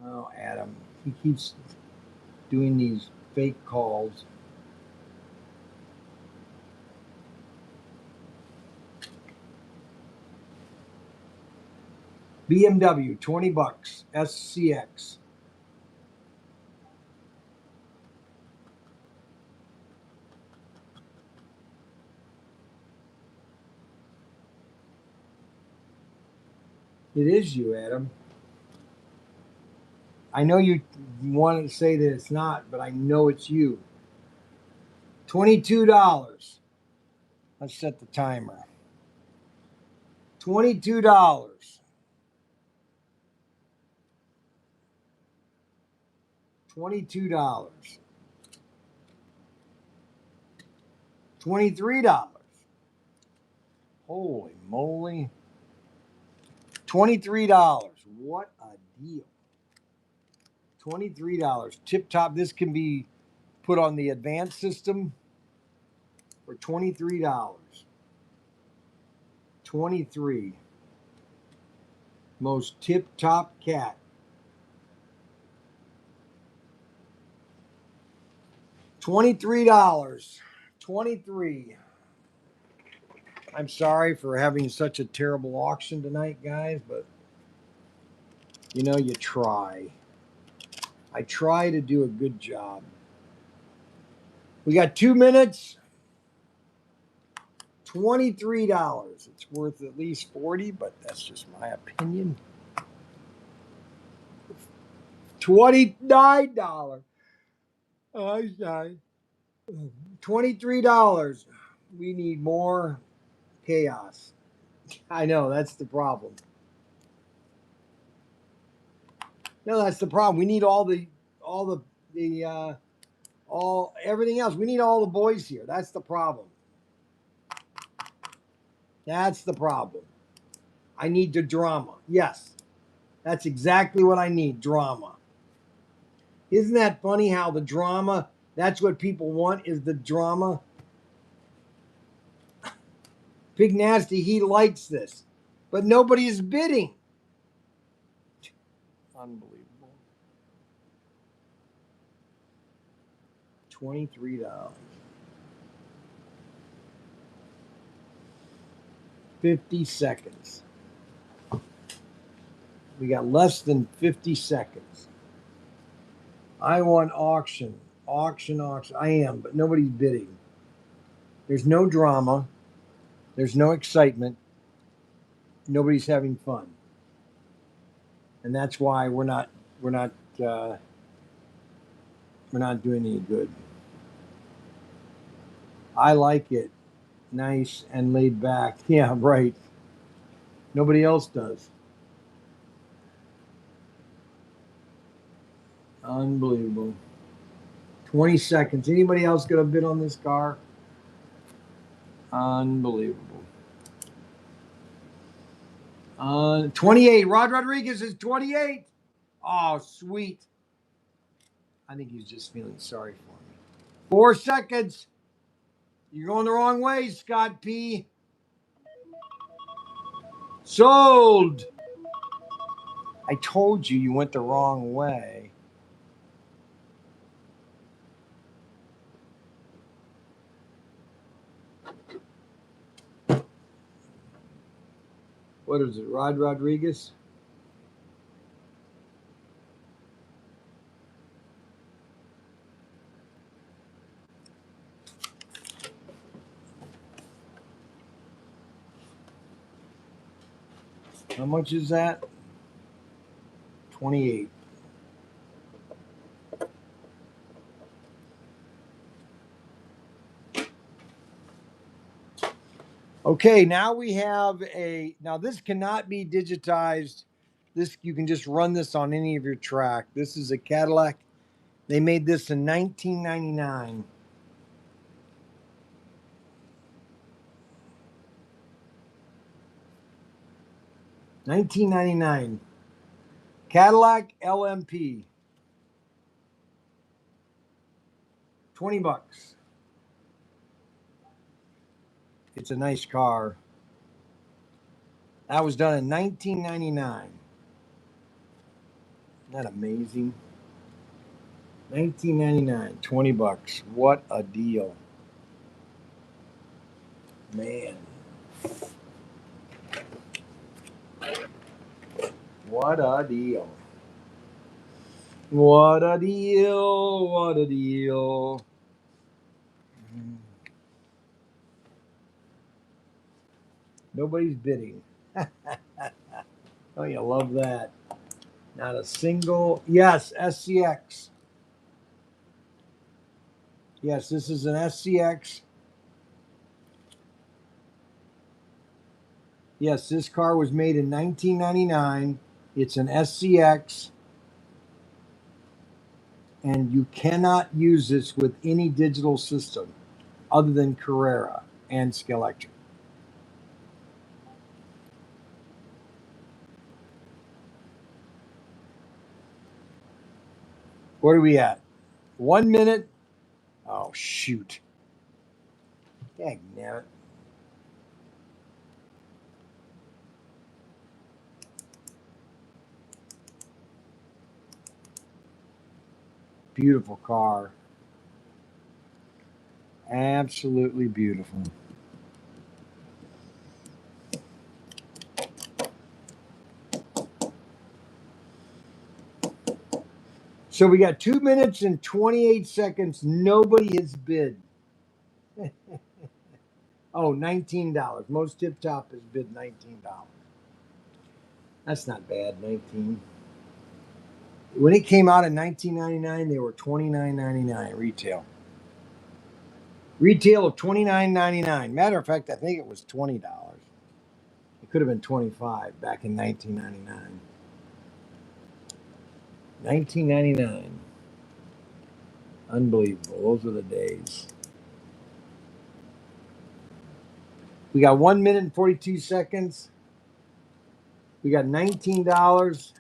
Oh, Adam. He keeps doing these fake calls. BMW, $20. SCX. It is you, Adam. I know you want to say that it's not, but I know it's you. $22. Let's set the timer. $22. $22. $23. Holy moly. $23. What a deal. $23. Tip top. This can be put on the Advance system for $23. 23. Most tip top cat. $23. 23. I'm sorry for having such a terrible auction tonight, guys, but you know, you try. I try to do a good job. We got 2 minutes. $23. It's worth at least 40, but that's just my opinion. $29. Oh, I'm sorry. $23. We need more chaos. I know that's the problem. No, that's the problem. We need all everything else. We need all the boys here. That's the problem. That's the problem. I need the drama. Yes, that's exactly what I need. Drama. Isn't that funny how the drama, that's what people want is the drama? Big Nasty, he likes this. But nobody is bidding. Unbelievable. $23. 50 seconds. We got less than 50 seconds. I want auction. Auction. I am, but nobody's bidding. There's no drama. There's no excitement. Nobody's having fun. And that's why we're not we're not doing any good. I like it. Nice and laid back. Yeah, right. Nobody else does. Unbelievable. 20 seconds. Anybody else got a bid on this car? Unbelievable. 28. Rod Rodriguez is 28. Oh, sweet. I think he's just feeling sorry for me. 4 seconds. You're going the wrong way, Scott P. Sold. I told you went the wrong way. What is it, Rod Rodriguez? How much is that? 28. Okay, now we have now this cannot be digitized. This, you can just run this on any of your track. This is a Cadillac. They made this in 1999. Cadillac LMP. $20. It's a nice car. That was done in 1999. Isn't that amazing? 1999, $20. What a deal. Man. What a deal. What a deal. What a deal. Nobody's bidding. Oh, you love that. Not a single. Yes, SCX. Yes, this is an SCX. Yes, this car was made in 1999. It's an SCX. And you cannot use this with any digital system other than Carrera and Scalextric. Where are we at? 1 minute. Oh, shoot. Dang, damn it. Beautiful car. Absolutely beautiful. So we got 2 minutes and 28 seconds. Nobody has bid. Oh, $19. Most tip top has bid $19. That's not bad, 19. When it came out in 1999, they were $29.99 retail. Retail of $29.99. Matter of fact, I think it was $20. It could have been $25 back in 1999. 1999. Unbelievable. Those were the days. We got 1 minute and 42 seconds. We got $19.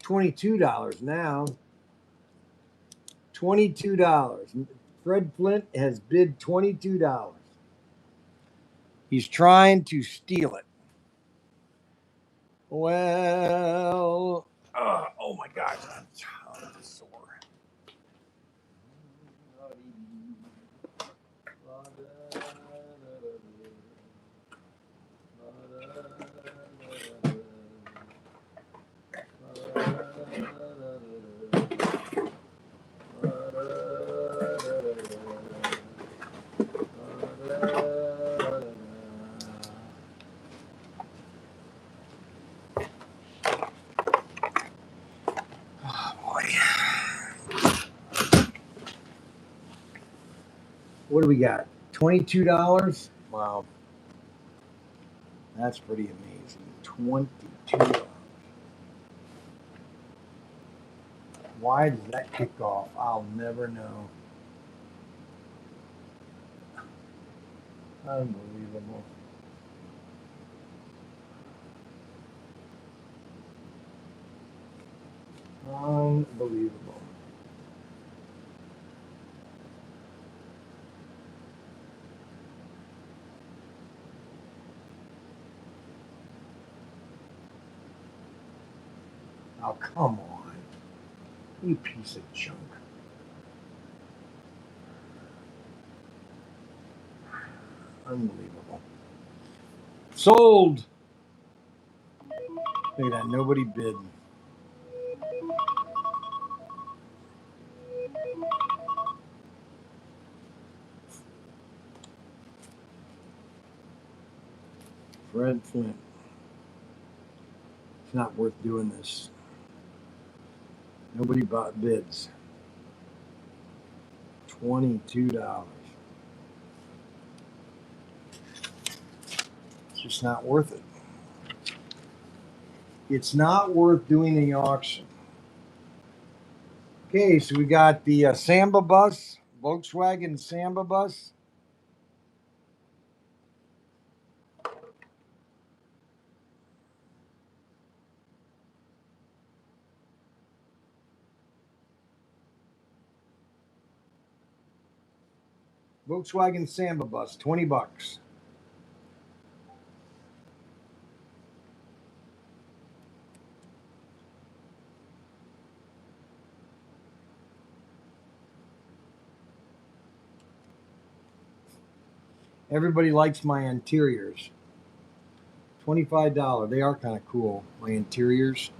$22 now. $22. Fred Flint has bid $22. He's trying to steal it. Well, oh my gosh, I'm sore. What do we got? $22? Wow. That's pretty amazing. $22. Why did that kick off? I'll never know. Unbelievable. Unbelievable. Oh, come on. You piece of junk. Unbelievable. Sold. Look at that. Nobody bid. Fred Flint. It's not worth doing this. Nobody bought bids. $22. It's just not worth it. It's not worth doing the auction. Okay, so we got the Samba bus, Volkswagen Samba bus. Volkswagen Samba bus, $20. Everybody likes my interiors. $25. They are kind of cool, my interiors.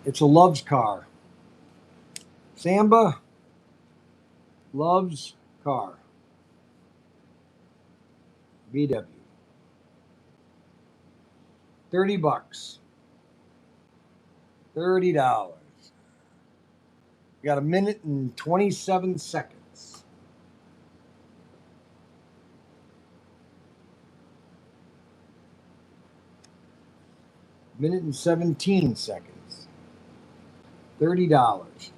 It's a Love's car. Samba, Love's car. VW. $30. $30. We got a minute and 27 seconds. Minute and 17 seconds. $30.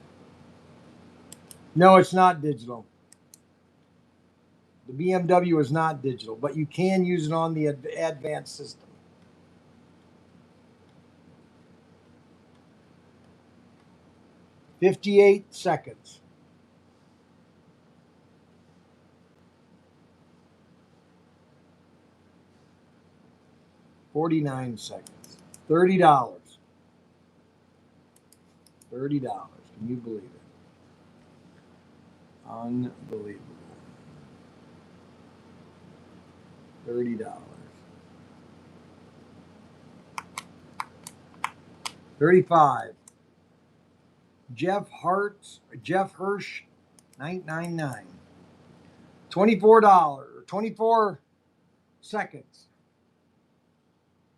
No, it's not digital. The BMW is not digital, but you can use it on the Advance system. 58 seconds. $49 seconds. $30. $30. Can you believe it? Unbelievable. $30. 35. Jeff Hirsch, 999. $24. 24 seconds.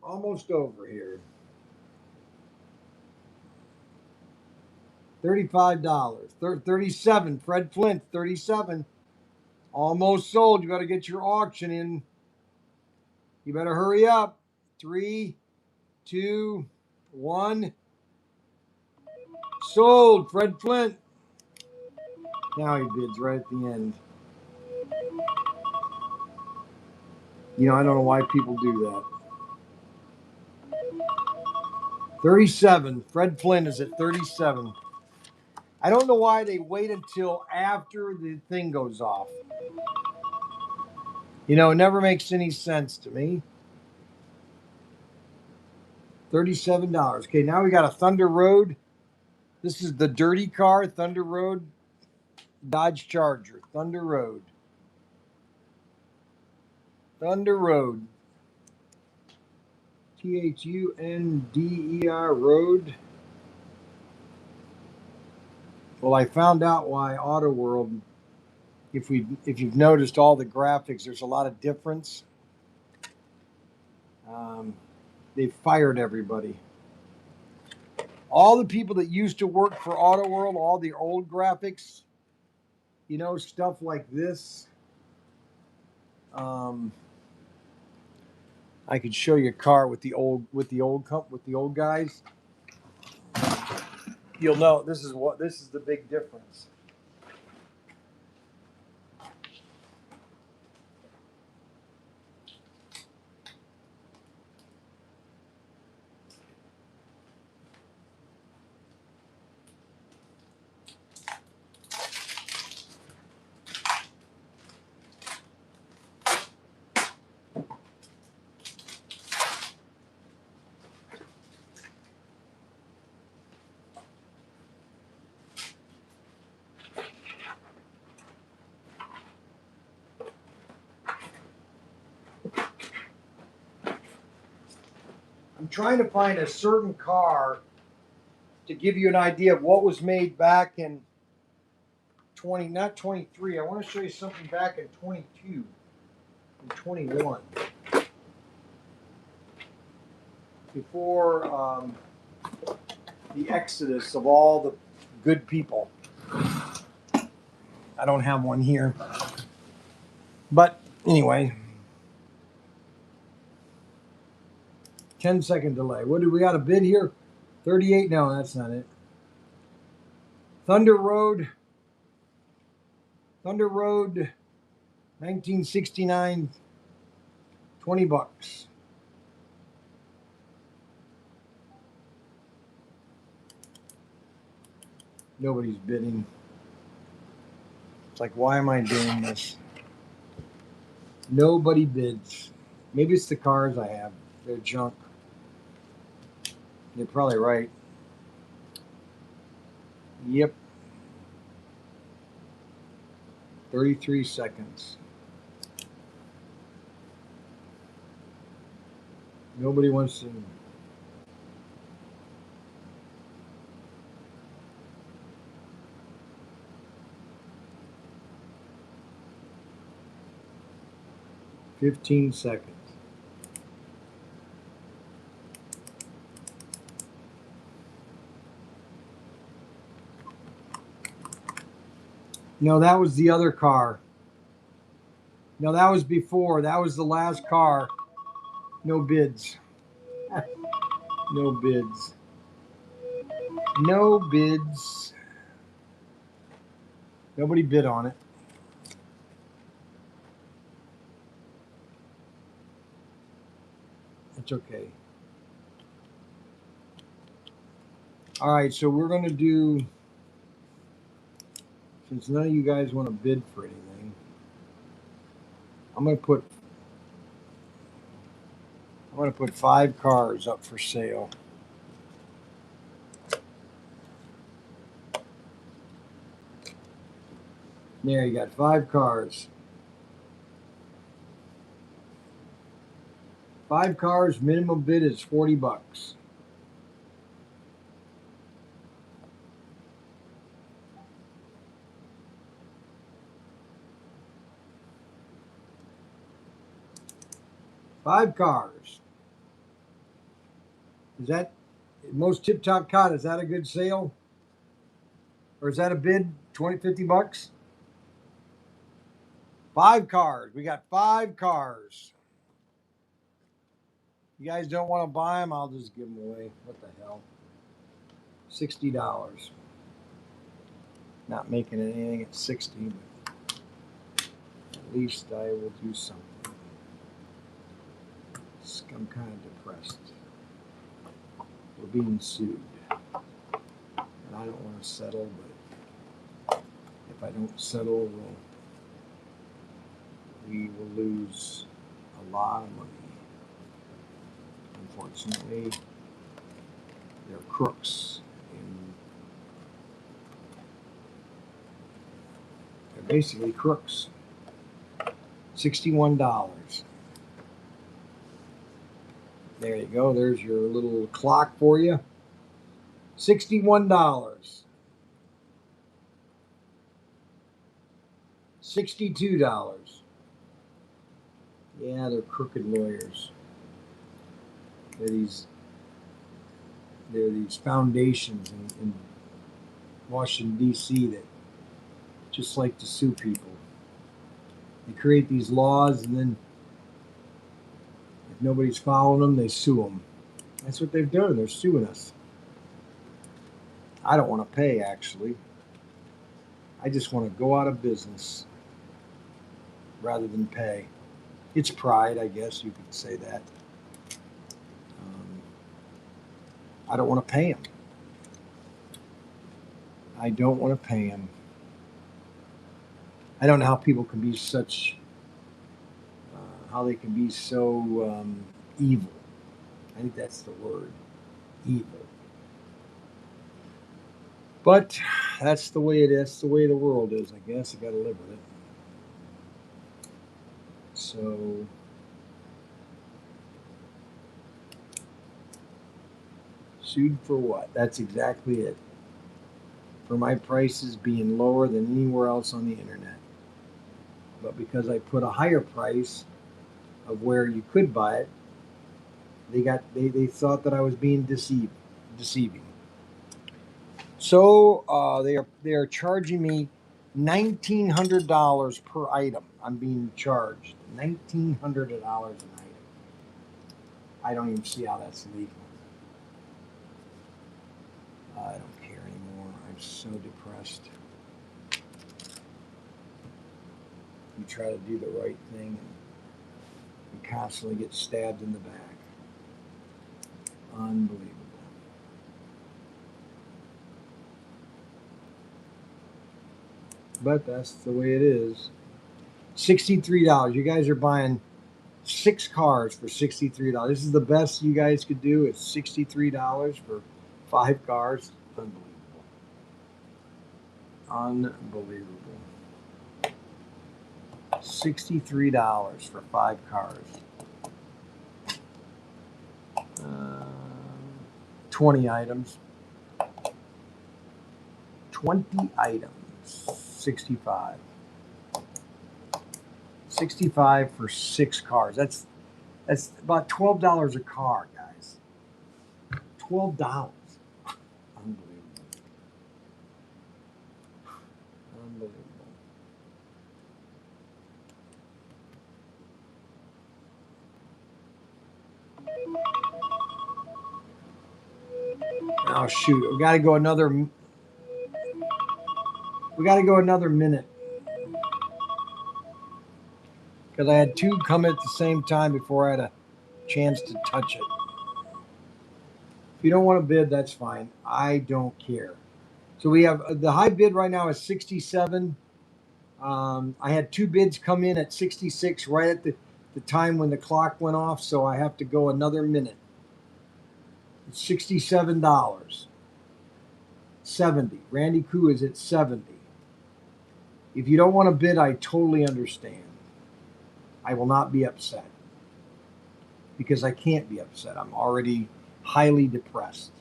Almost over here. $35. 37. Fred Flint, 37. Almost sold. You better get your auction in. You better hurry up. 3, 2, 1. Sold. Fred Flint. Now he bids right at the end. You know, I don't know why people do that. 37. Fred Flint is at 37. I don't know why they wait until after the thing goes off. You know, it never makes any sense to me. $37. Okay, now we got a Thunder Road. This is the dirty car, Thunder Road, Dodge Charger, Thunder Road. Thunder Road. Thunder Road. Well, I found out why Auto World, if you've noticed all the graphics, there's a lot of difference. They fired everybody. All the people that used to work for Auto World, all the old graphics, you know, stuff like this. I could show you a car with the old guys. You'll know this is the big difference. I'm trying to find a certain car to give you an idea of what was made back in not 23. I want to show you something back in 22 and 21. Before the exodus of all the good people. I don't have one here. But anyway, 10-second delay. What do we got a bid here? 38? No, that's not it. Thunder Road, 1969, $20. Nobody's bidding. It's like, why am I doing this? Nobody bids. Maybe it's the cars I have. They're junk. You're probably right. Yep. 33 seconds. Nobody wants to. Fifteen seconds. No, that was the other car. No, that was before. That was the last car. No bids. No bids. No bids. Nobody bid on it. It's okay. All right, so we're going to do, since none of you guys want to bid for anything, I'm going to put 5 cars up for sale. There, you got 5 cars. 5 cars, minimum bid is $40. Five cars. Is that most tip top cot? Is that a good sale? Or is that a bid? 20, $50? 5 cars. We got 5 cars. You guys don't want to buy them? I'll just give them away. What the hell? $60. Not making it anything at 60, but at least I will do something. I'm kind of depressed. We're being sued. And I don't want to settle, but if I don't settle, we will lose a lot of money. Unfortunately, they're crooks. And they're basically crooks. $61. There you go. There's your little clock for you. $61. $62. Yeah, they're crooked lawyers. They're these foundations in Washington, D.C. that just like to sue people. They create these laws, and then if nobody's following them, they sue them. That's what they've done. They're suing us. I don't want to pay, actually. I just want to go out of business rather than pay. It's pride, I guess you could say that. I don't want to pay them. I don't want to pay them. I don't know how people can be such, how they can be so evil. I think that's the word, evil. But that's the way it is. That's the way the world is, I guess. I got to live with it. So, sued for what? That's exactly it. For my prices being lower than anywhere else on the internet. But because I put a higher price of where you could buy it, they thought that I was being deceiving. So they are charging me $1,900 per item. I'm being charged $1,900 an item. I don't even see how that's legal. I don't care anymore. I'm so depressed. You try to do the right thing, and you constantly get stabbed in the back. Unbelievable. But that's the way it is. $63. You guys are buying 6 cars for $63. This is the best you guys could do. It's $63 for 5 cars. Unbelievable. Unbelievable. $63 for 5 cars. 20 items. 20 items. 65. 65 for 6 cars. That's about $12 a car, guys. $12. Unbelievable. Unbelievable. Oh shoot! We got to go another minute because I had 2 come at the same time before I had a chance to touch it. If you don't want to bid, that's fine. I don't care. So we have the high bid right now is 67. I had 2 bids come in at 66 right at the time when the clock went off, so I have to go another minute. It's $67. 70. Randy Koo is at 70. If you don't want to bid, I totally understand. I will not be upset because I can't be upset. I'm already highly depressed.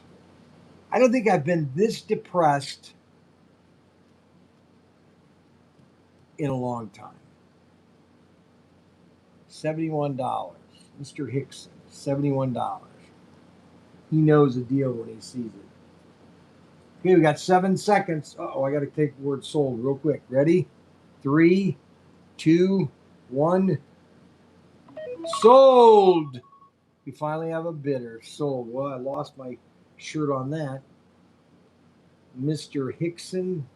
I don't think I've been this depressed in a long time. $71. Mr. Hickson, $71. He knows the deal when he sees it. Okay, we got 7 seconds. Uh-oh, I got to take the word sold real quick. Ready? 3, 2, 1. Sold! We finally have a bidder. Sold. Well, I lost my shirt on that. Mr. Hickson.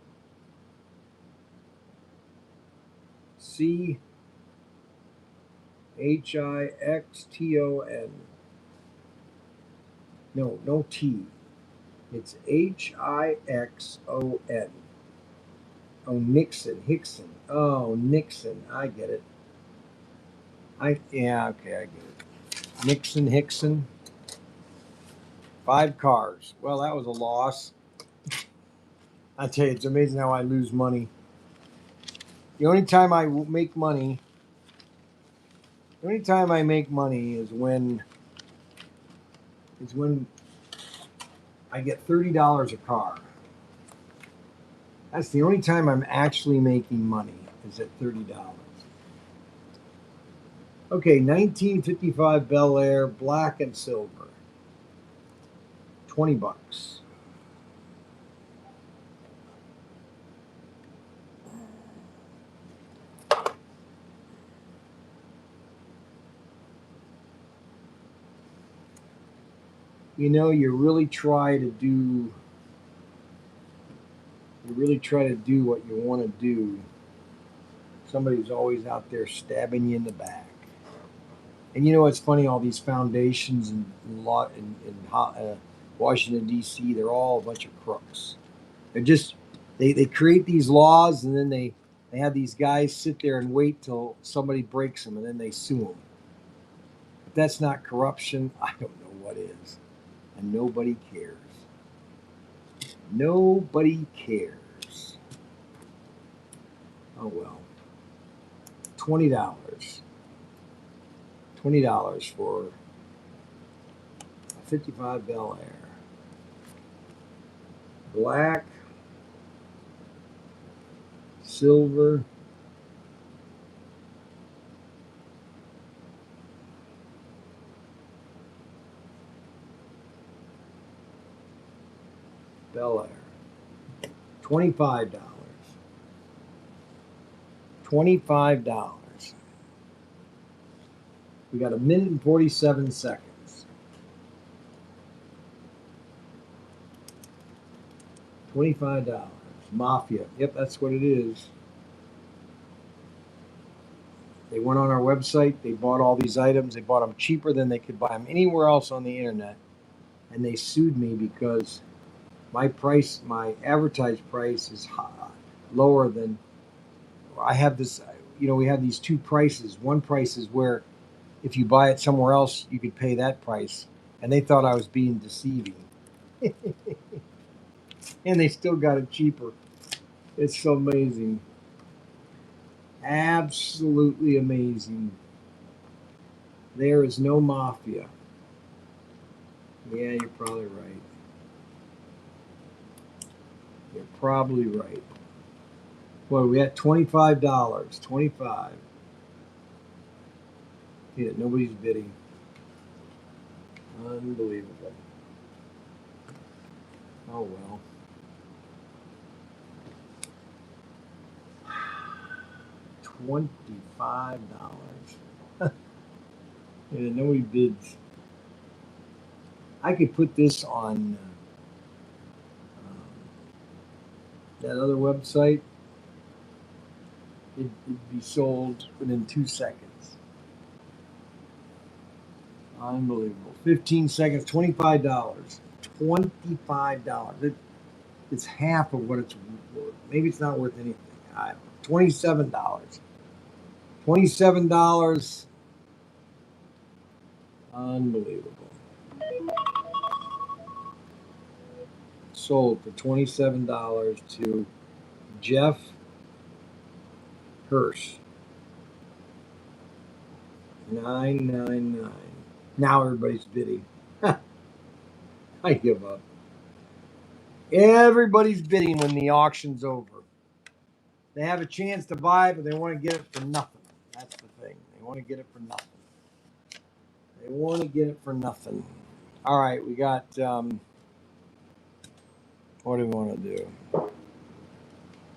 Chixton. No T. It's Hixon. Oh, Hickson. Oh, Nixon. I get it. Yeah, okay, I get it. Hickson. 5 cars. Well, that was a loss. I tell you, it's amazing how I lose money. The only time I make money is when I get $30 a car. That's the only time I'm actually making money is at $30. Okay, 1955 Bel Air, black and silver. $20. You know, you really try to do what you want to do. Somebody's always out there stabbing you in the back. And you know what's funny? All these foundations in Washington D.C. They're all a bunch of crooks. They create these laws and then they have these guys sit there and wait till somebody breaks them and then they sue them. If that's not corruption, I don't know what is. And nobody cares. Nobody cares. Oh well. $20. $20 for a 55 Bel Air. Black, silver, Bel Air. $25. $25. We got a minute and 47 seconds. $25. Mafia. Yep, that's what it is. They went on our website. They bought all these items. They bought them cheaper than they could buy them anywhere else on the internet. And they sued me because my advertised price is lower than I have this. You know, we have these two prices. One price is where if you buy it somewhere else, you could pay that price. And they thought I was being deceiving. And they still got it cheaper. It's so amazing. Absolutely amazing. There is no mafia. Yeah, you're probably right. You're probably right. Well, we had $25. 25. Yeah, nobody's bidding. Unbelievable. Oh well. $25. Yeah, nobody bids. I could put this on that other website. It'd be sold within 2 seconds. Unbelievable. 15 seconds, $25. $25. It's half of what it's worth. Maybe it's not worth anything. I don't know. $27. $27. Unbelievable. Sold for $27 to Jeff Hirsch. 999. Now everybody's bidding. I give up. Everybody's bidding when the auction's over. They have a chance to buy it, but they want to get it for nothing. That's the thing. They want to get it for nothing. They want to get it for nothing. All right, we got. What do we want to do?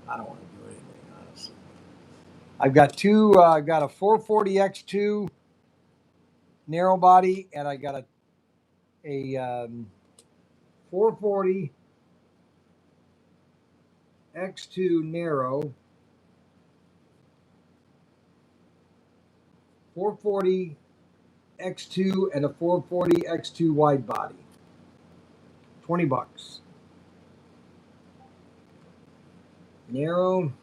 I don't want to do anything, honestly. I've got two. I got a 440X2 narrow body, and I got a 440 X2 narrow, 440 X2, and a 440 X2 wide body. $20. Narrow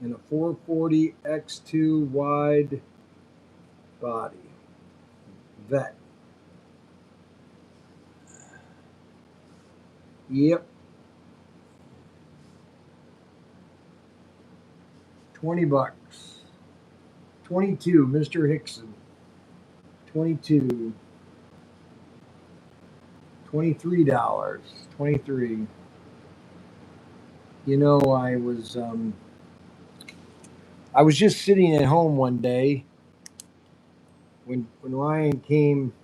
and a 440 X2 wide body. Vet. Yep. $20. 22, Mr. Hickson. 22. $23. 23. You know, I was just sitting at home one day when Ryan came.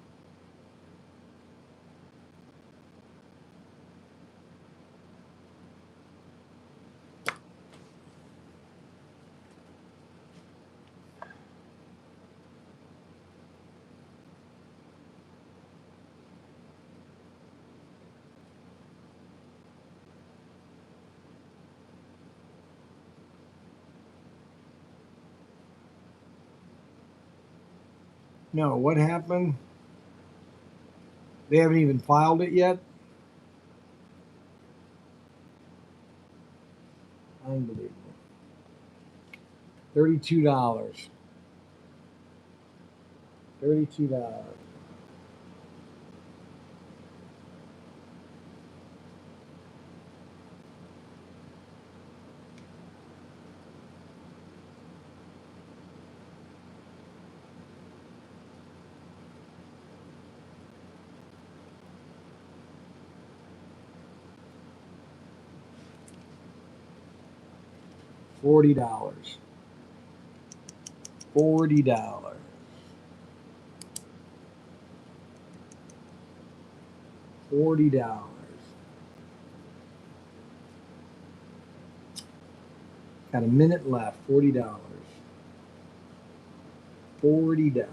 No, what happened? They haven't even filed it yet? Unbelievable. $32. $32. $40. $40. $40. Got a minute left. $40. $40.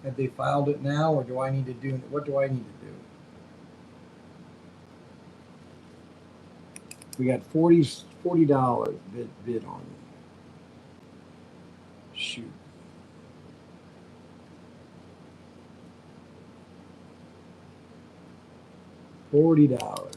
Have they filed it now, or do I need to do? What do I need to do? We got $40 bid on it. Shoot. $40.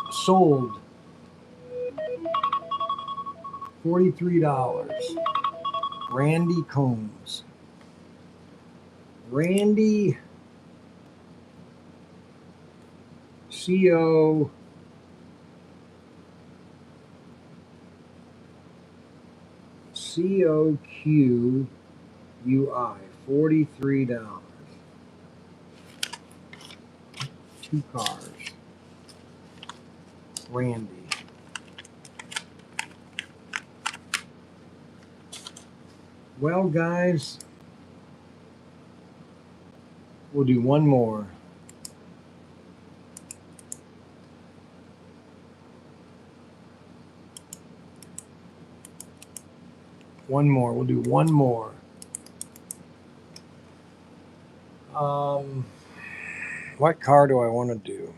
Sold. $43. Randy Combs. Randy CO COQUI. $43. Two cars. Randy. Well, guys, we'll do one more. One more. We'll do one more. What car do I want to do?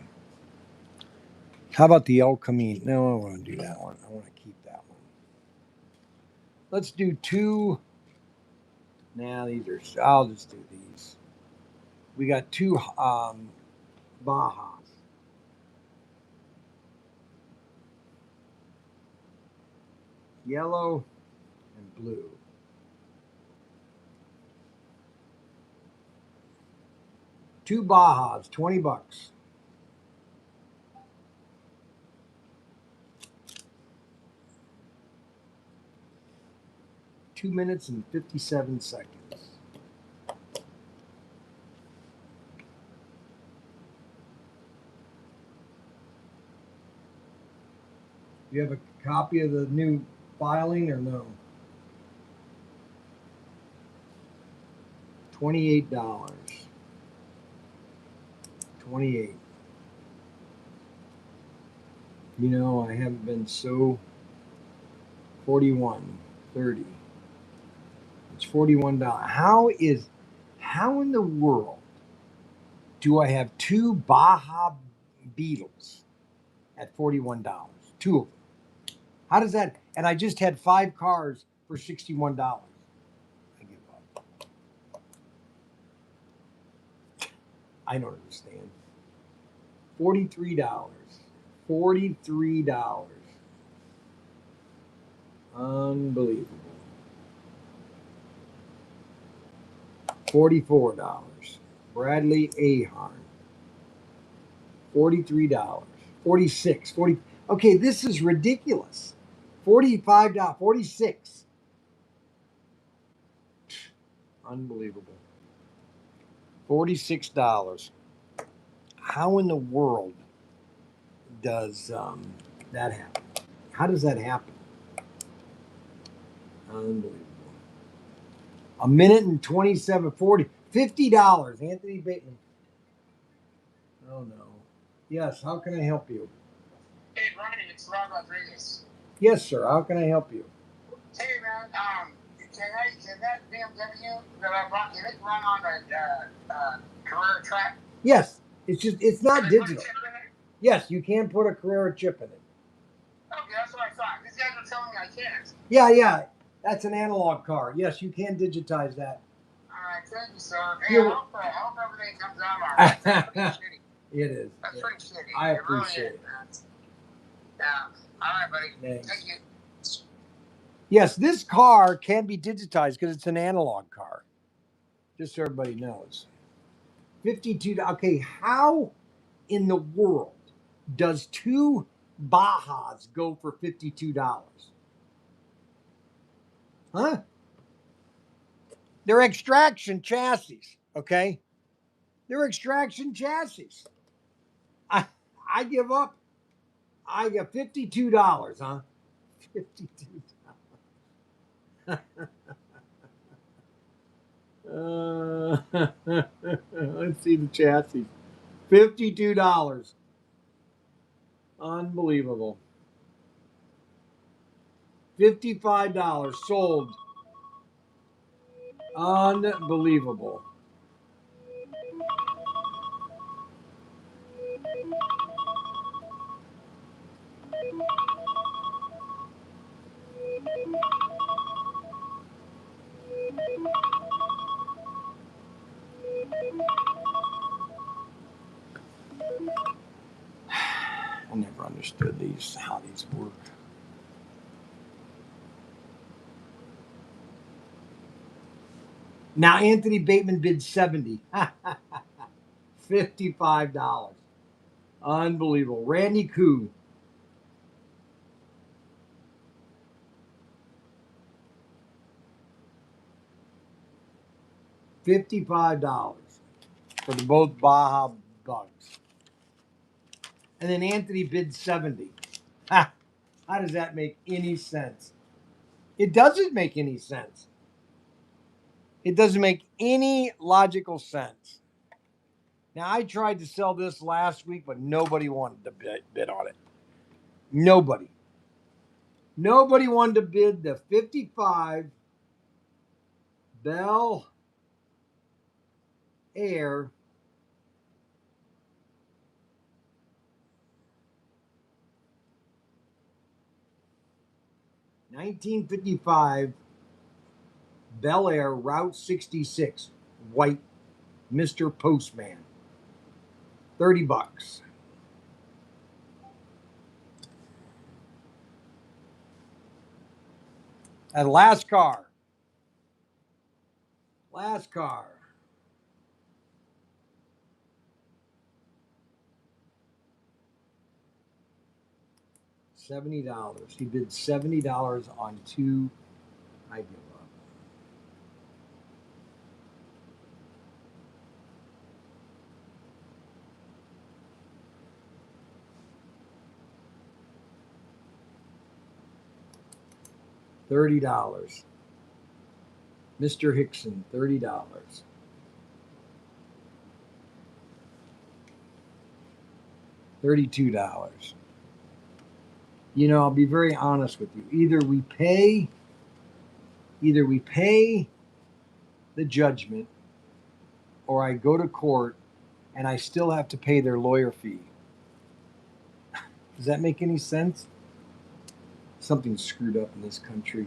How about the El Camino? No, I don't want to do that one. I want to keep that one. Let's do two. Now these are. I'll just do these. We got two Bajas. Yellow and blue. Two Bajas, $20. Two minutes and 57 seconds. Do you have a copy of the new filing or no? $28. 28. You know, I haven't been so 41, 30. It's $41. How in the world do I have two Baja Beetles at $41? Two of them. How does that? And I just had 5 cars for $61. I give up. I don't understand. $43. $43. Unbelievable. $44. Bradley Ahern. $43. 46. 40. Okay, this is ridiculous. $45. 46. Unbelievable. $46. How in the world does that happen? How does that happen? Unbelievable. A minute and 27:40. $50. Anthony Bateman. Oh no. Yes, how can I help you? Hey, Bryan, it's Rob Rodriguez. Yes, sir. How can I help you? Hey, man, can that BMW that I bought, can it run on a career track? Yes. It's not Can I put a digital. chip in it? Yes, you can put a Carrera chip in it. Okay, that's what I thought. These guys are telling me I can't. Yeah. That's an analog car. Yes, you can digitize that. All right, thank you, sir. Hey, I hope everything comes out all right. That's pretty shitty. It is. That's pretty shitty. I It really appreciate it. is, man. Yeah. All right, buddy. Thanks. Thank you. Yes, this car can be digitized because it's an analog car. Just so everybody knows. 52. Okay, how in the world does two Bajas go for $52? Huh? They're extraction chassis, okay? They're extraction chassis. I give up. I get $52, huh? $52. Let's see the chassis. $52. Unbelievable. $55 sold. Unbelievable. I never understood how these work. Now Anthony Bateman bid 70. $55. Unbelievable. Randy Koo. $55 for the both Baja Bugs. And then Anthony bid 70. Ha! How does that make any sense? It doesn't make any sense. It doesn't make any logical sense. Now, I tried to sell this last week, but nobody wanted to bid on it. Nobody. Nobody wanted to bid the 55 Bel Air 1955 Bel Air Route 66 white Mr. Postman. $30. And last car. Last car. $70. He bid $70 on two. I give up. $30. Mr. Hickson, $30. $32. You know, I'll be very honest with you. Either we pay the judgment, or I go to court and I still have to pay their lawyer fee. Does that make any sense? Something's screwed up in this country.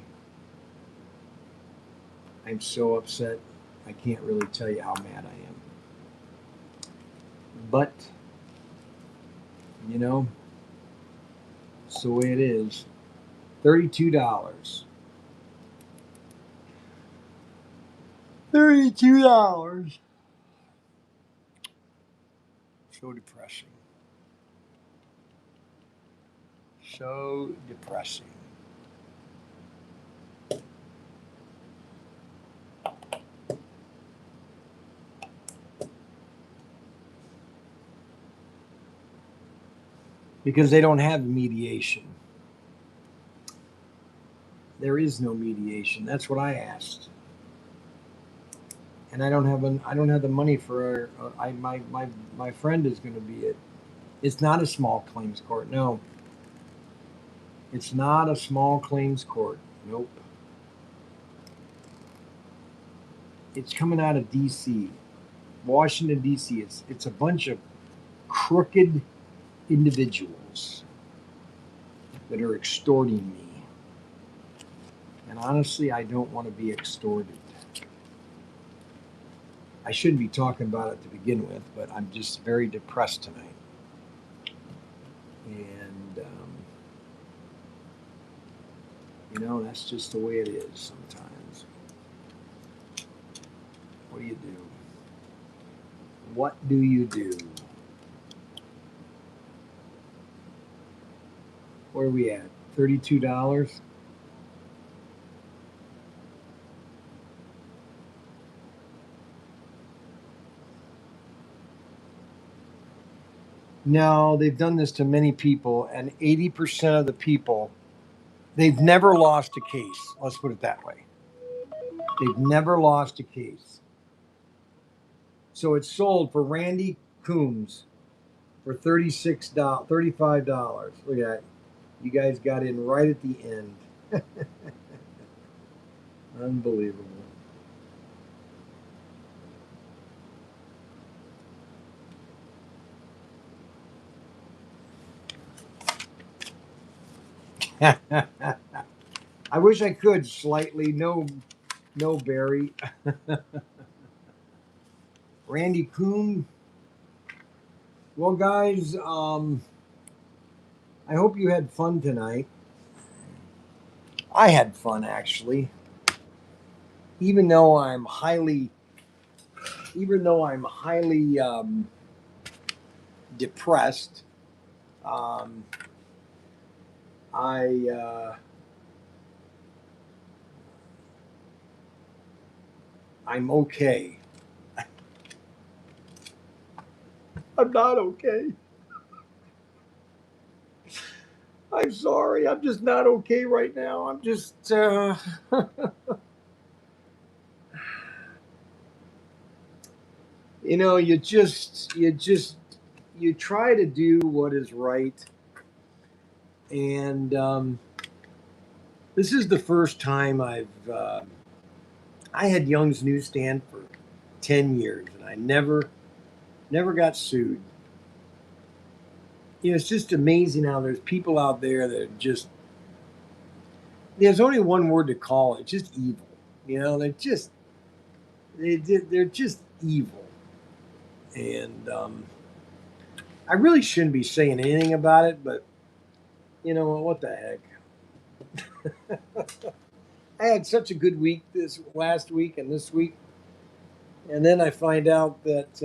I'm so upset. I can't really tell you how mad I am. But, you know, it's the way it is. $32. $32. So depressing. So depressing. because they don't have mediation. There is no mediation. That's what I asked, and I don't have the money for. My friend is going to be it. It's not a small claims court. No, it's not a small claims court. Nope. It's coming out of D.C., Washington D.C. It's a bunch of crooked individuals that are extorting me. And honestly, I don't want to be extorted. I shouldn't be talking about it to begin with, but I'm just very depressed tonight. And, that's just the way it is sometimes. What do you do? What do you do? Where are we at? $32? No, they've done this to many people, and 80% of the people, they've never lost a case. Let's put it that way. They've never lost a case. So it's sold for Randy Coombs for $35. Look at that. You guys got in right at the end. Unbelievable. I wish I could slightly. No, Barry. Randy Coon. Well, guys, I hope you had fun tonight. I had fun, actually. Even though I'm highly depressed, um, I'm okay. I'm not okay. I'm sorry. I'm just not okay right now. I'm just you try to do what is right, and this is the first time I had Young's Newsstand for 10 years, and I never got sued. It's just amazing how there's people out there that are just, there's only one word to call it, just evil. They're just evil, and I really shouldn't be saying anything about it, but what the heck. I had such a good week this last week and this week, and then I find out that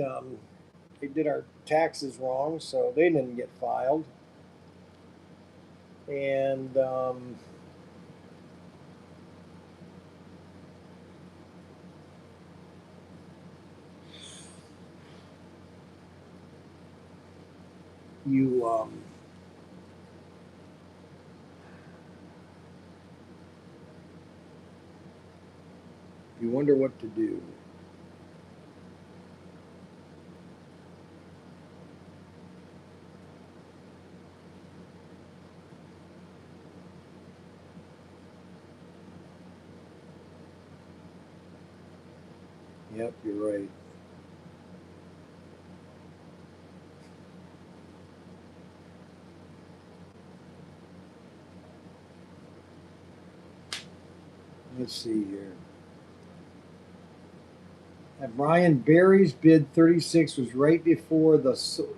they did our taxes wrong, so they didn't get filed. And you you wonder what to do. Yep, you're right. Let's see here. At Bryan, Barry's bid 36 was right before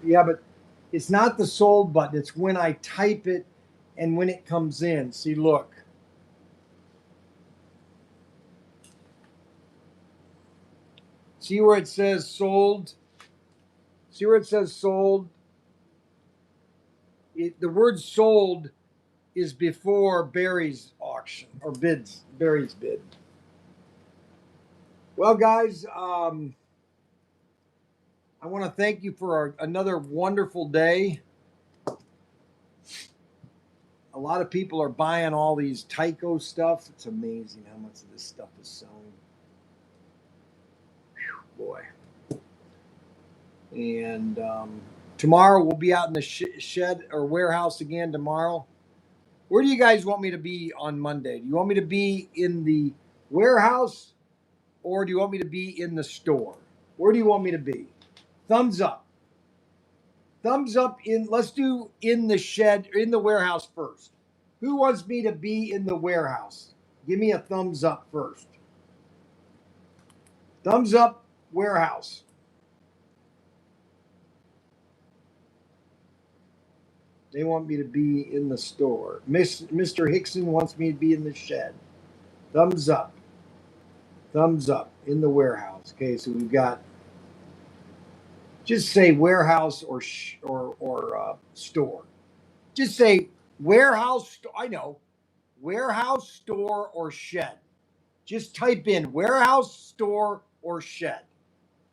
yeah, but it's not the sold button. It's when I type it and when it comes in. See, look. See where it says sold? See where it says sold? The word sold is before Barry's auction or Barry's bid. Well, guys, I want to thank you for another wonderful day. lot of people are buying all these Tyco stuff. It's amazing how much of this stuff is selling. Whew, boy. And tomorrow we'll be out in the shed or warehouse again tomorrow. Where do you guys want me to be on Monday? Do you want me to be in the warehouse or do you want me to be in the store? Where do you want me to be? Thumbs up. Thumbs up in, let's do in the shed, in the warehouse first. Who wants me to be in the warehouse? Give me a thumbs up first. Thumbs up, warehouse. They want me to be in the store. Mr. Hickson wants me to be in the shed. Thumbs up. Thumbs up in the warehouse. Okay, so we've got, just say warehouse or store. Just say warehouse. I know, warehouse, store, or shed. Just type in warehouse, store, or shed.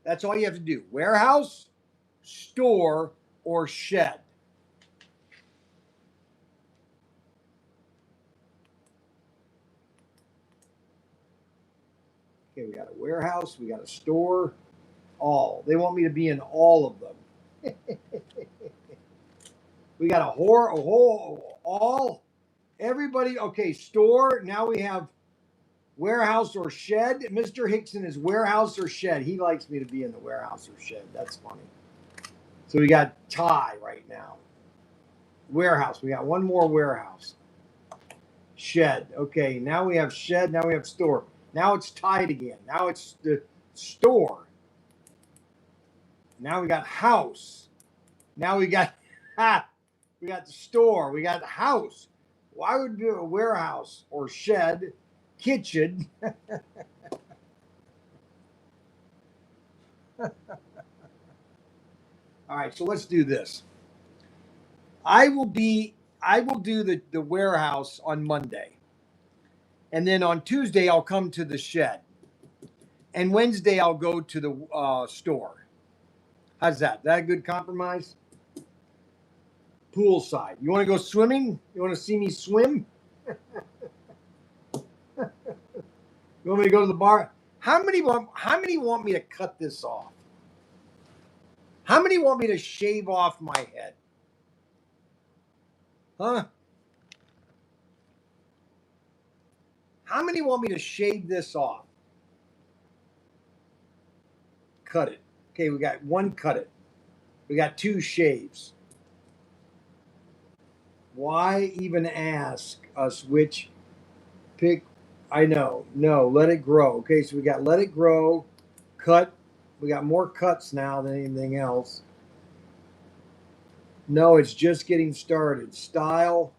That's all you have to do. Warehouse, store, or shed. Okay, we got a warehouse, we got a store, all. They want me to be in all of them. We got a whole, all, everybody. Okay, store. Now we have warehouse or shed. Mr. Hickson is warehouse or shed. He likes me to be in the warehouse or shed. That's funny. So we got tie right now. Warehouse. We got one more warehouse. Shed. Okay, now we have shed. Now we have store. Now it's tied again. Now it's the store. Now we got house. Now we got we got the store. We got the house. Why would we do a warehouse or shed, kitchen? All right, so let's do this. I will do the warehouse on Monday. And then on Tuesday, I'll come to the shed. And Wednesday, I'll go to the store. How's that? Is that a good compromise? Poolside. You want to go swimming? You want to see me swim? You want me to go to the bar? How many want me to cut this off? How many want me to shave off my head? Huh? How many want me to shave this off? Cut it. Okay, we got one cut it. We got two shaves. Why even ask us which pick? I know. No, let it grow. Okay, so we got let it grow, cut. We got more cuts now than anything else. No, it's just getting started. Style,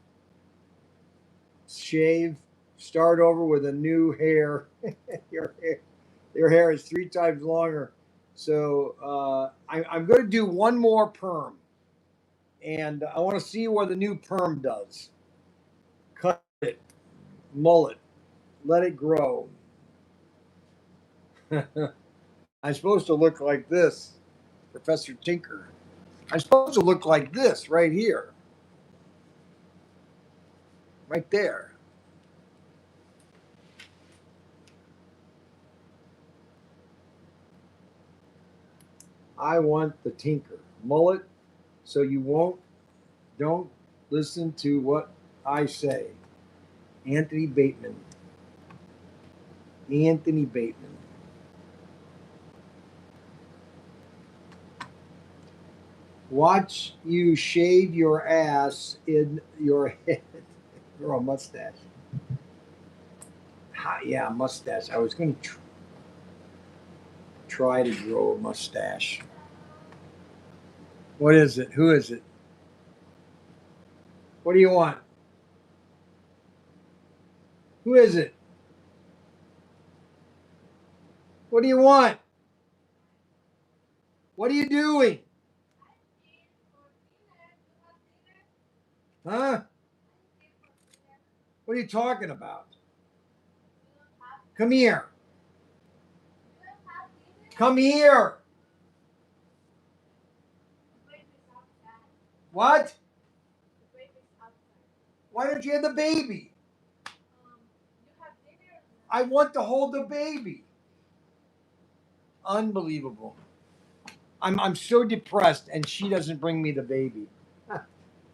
shave, start over with a new hair. your hair is 3 times longer. So I'm going to do one more perm. And I want to see what the new perm does. Cut it, mullet, let it grow. I'm supposed to look like this, Professor Tinker. I'm supposed to look like this right here. Right there. I want the Tinker. Mullet, so you don't listen to what I say. Anthony Bateman. Anthony Bateman. Watch you shave your ass in your head. Grow a mustache. Yeah, mustache. I was going to try to grow a mustache. What is it? Who is it? What do you want? Who is it? What do you want? What are you doing? Huh? What are you talking about? Come here. Come here. What? Why don't you have the baby? I want to hold the baby. Unbelievable. I'm so depressed, and she doesn't bring me the baby.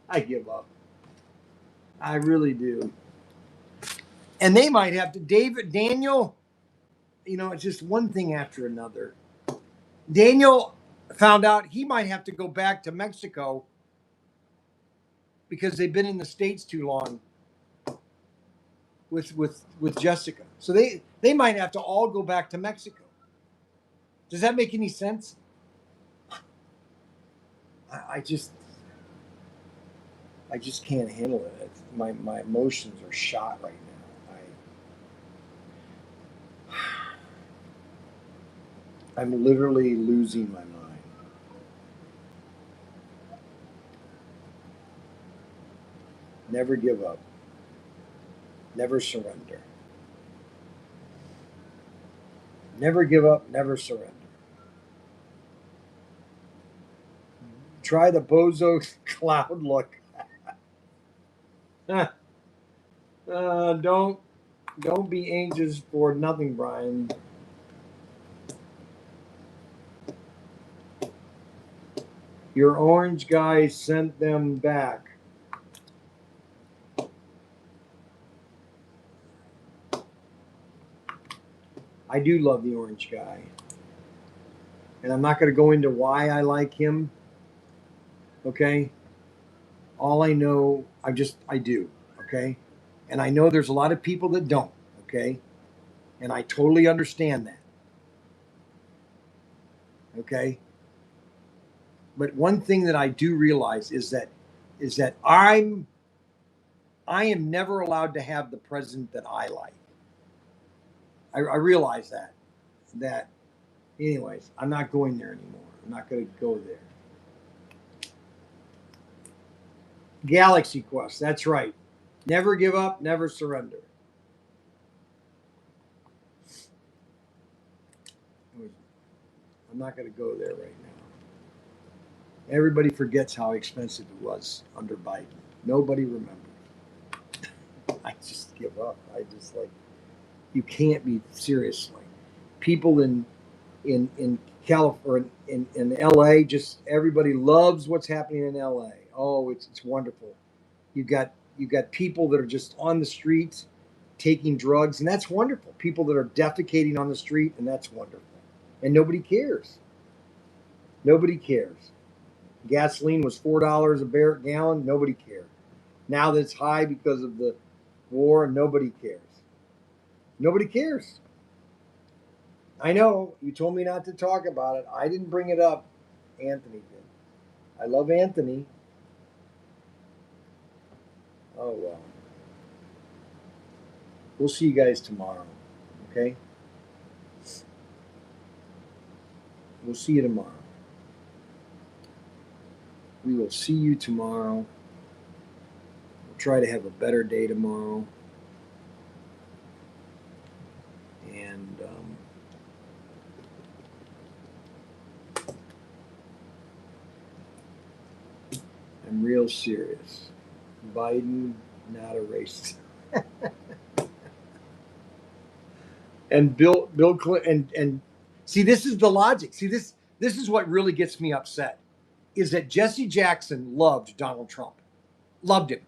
I give up. I really do. And they might have to, Daniel, it's just one thing after another. Daniel found out he might have to go back to Mexico because they've been in the States too long with Jessica. So they might have to all go back to Mexico. Does that make any sense? I just can't handle it. My emotions are shot right now. I'm literally losing my mind. Never give up. Never surrender. Never give up. Never surrender. Try the bozo cloud look. Don't be anxious for nothing, Bryan. Your orange guy sent them back. I do love the orange guy. And I'm not going to go into why I like him. Okay? All I know, I do. Okay? And I know there's a lot of people that don't. Okay? And I totally understand that. Okay? But one thing that I do realize is that I am never allowed to have the president that I like. I realize that anyways, I'm not going there anymore. I'm not going to go there. Galaxy Quest, that's right. Never give up, never surrender. I'm not going to go there right now. Everybody forgets how expensive it was under Biden. Nobody remembers. I just give up. I just you can't be seriously. People in California, in LA, just everybody loves what's happening in LA. Oh, it's wonderful. You've got people that are just on the streets taking drugs, and that's wonderful. People that are defecating on the street, and that's wonderful. And nobody cares. Nobody cares. Gasoline was $4 a gallon. Nobody cared. Now that it's high because of the war, nobody cares. Nobody cares. I know you told me not to talk about it. I didn't bring it up. Anthony did. I love Anthony. Oh well. We'll see you guys tomorrow. Okay? We'll see you tomorrow. We will see you tomorrow. We'll try to have a better day tomorrow. And I'm real serious. Biden, not a racist. And Bill Clinton, and see, this is the logic. See, this is what really gets me upset, is that Jesse Jackson loved Donald Trump, loved him,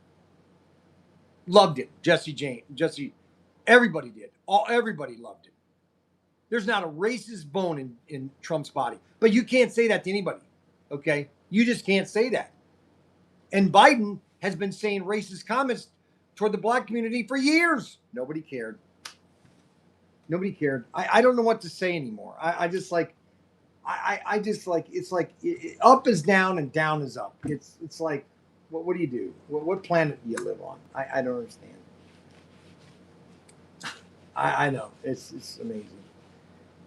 Jesse, everybody did. Everybody loved him. There's not a racist bone in Trump's body, but you can't say that to anybody. Okay, you just can't say that. And Biden has been saying racist comments toward the black community for years. Nobody cared. Nobody cared. I don't know what to say anymore. I just it's like up is down and down is up. It's like, what do you do? What planet do you live on? I don't understand. I know. It's amazing.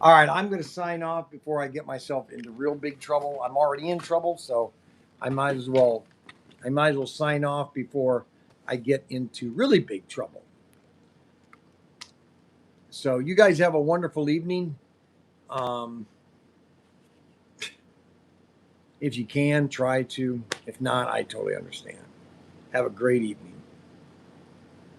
All right, I'm going to sign off before I get myself into real big trouble. I'm already in trouble, so I might as well sign off before I get into really big trouble. So you guys have a wonderful evening. If you can, try to. If not, I totally understand. Have a great evening.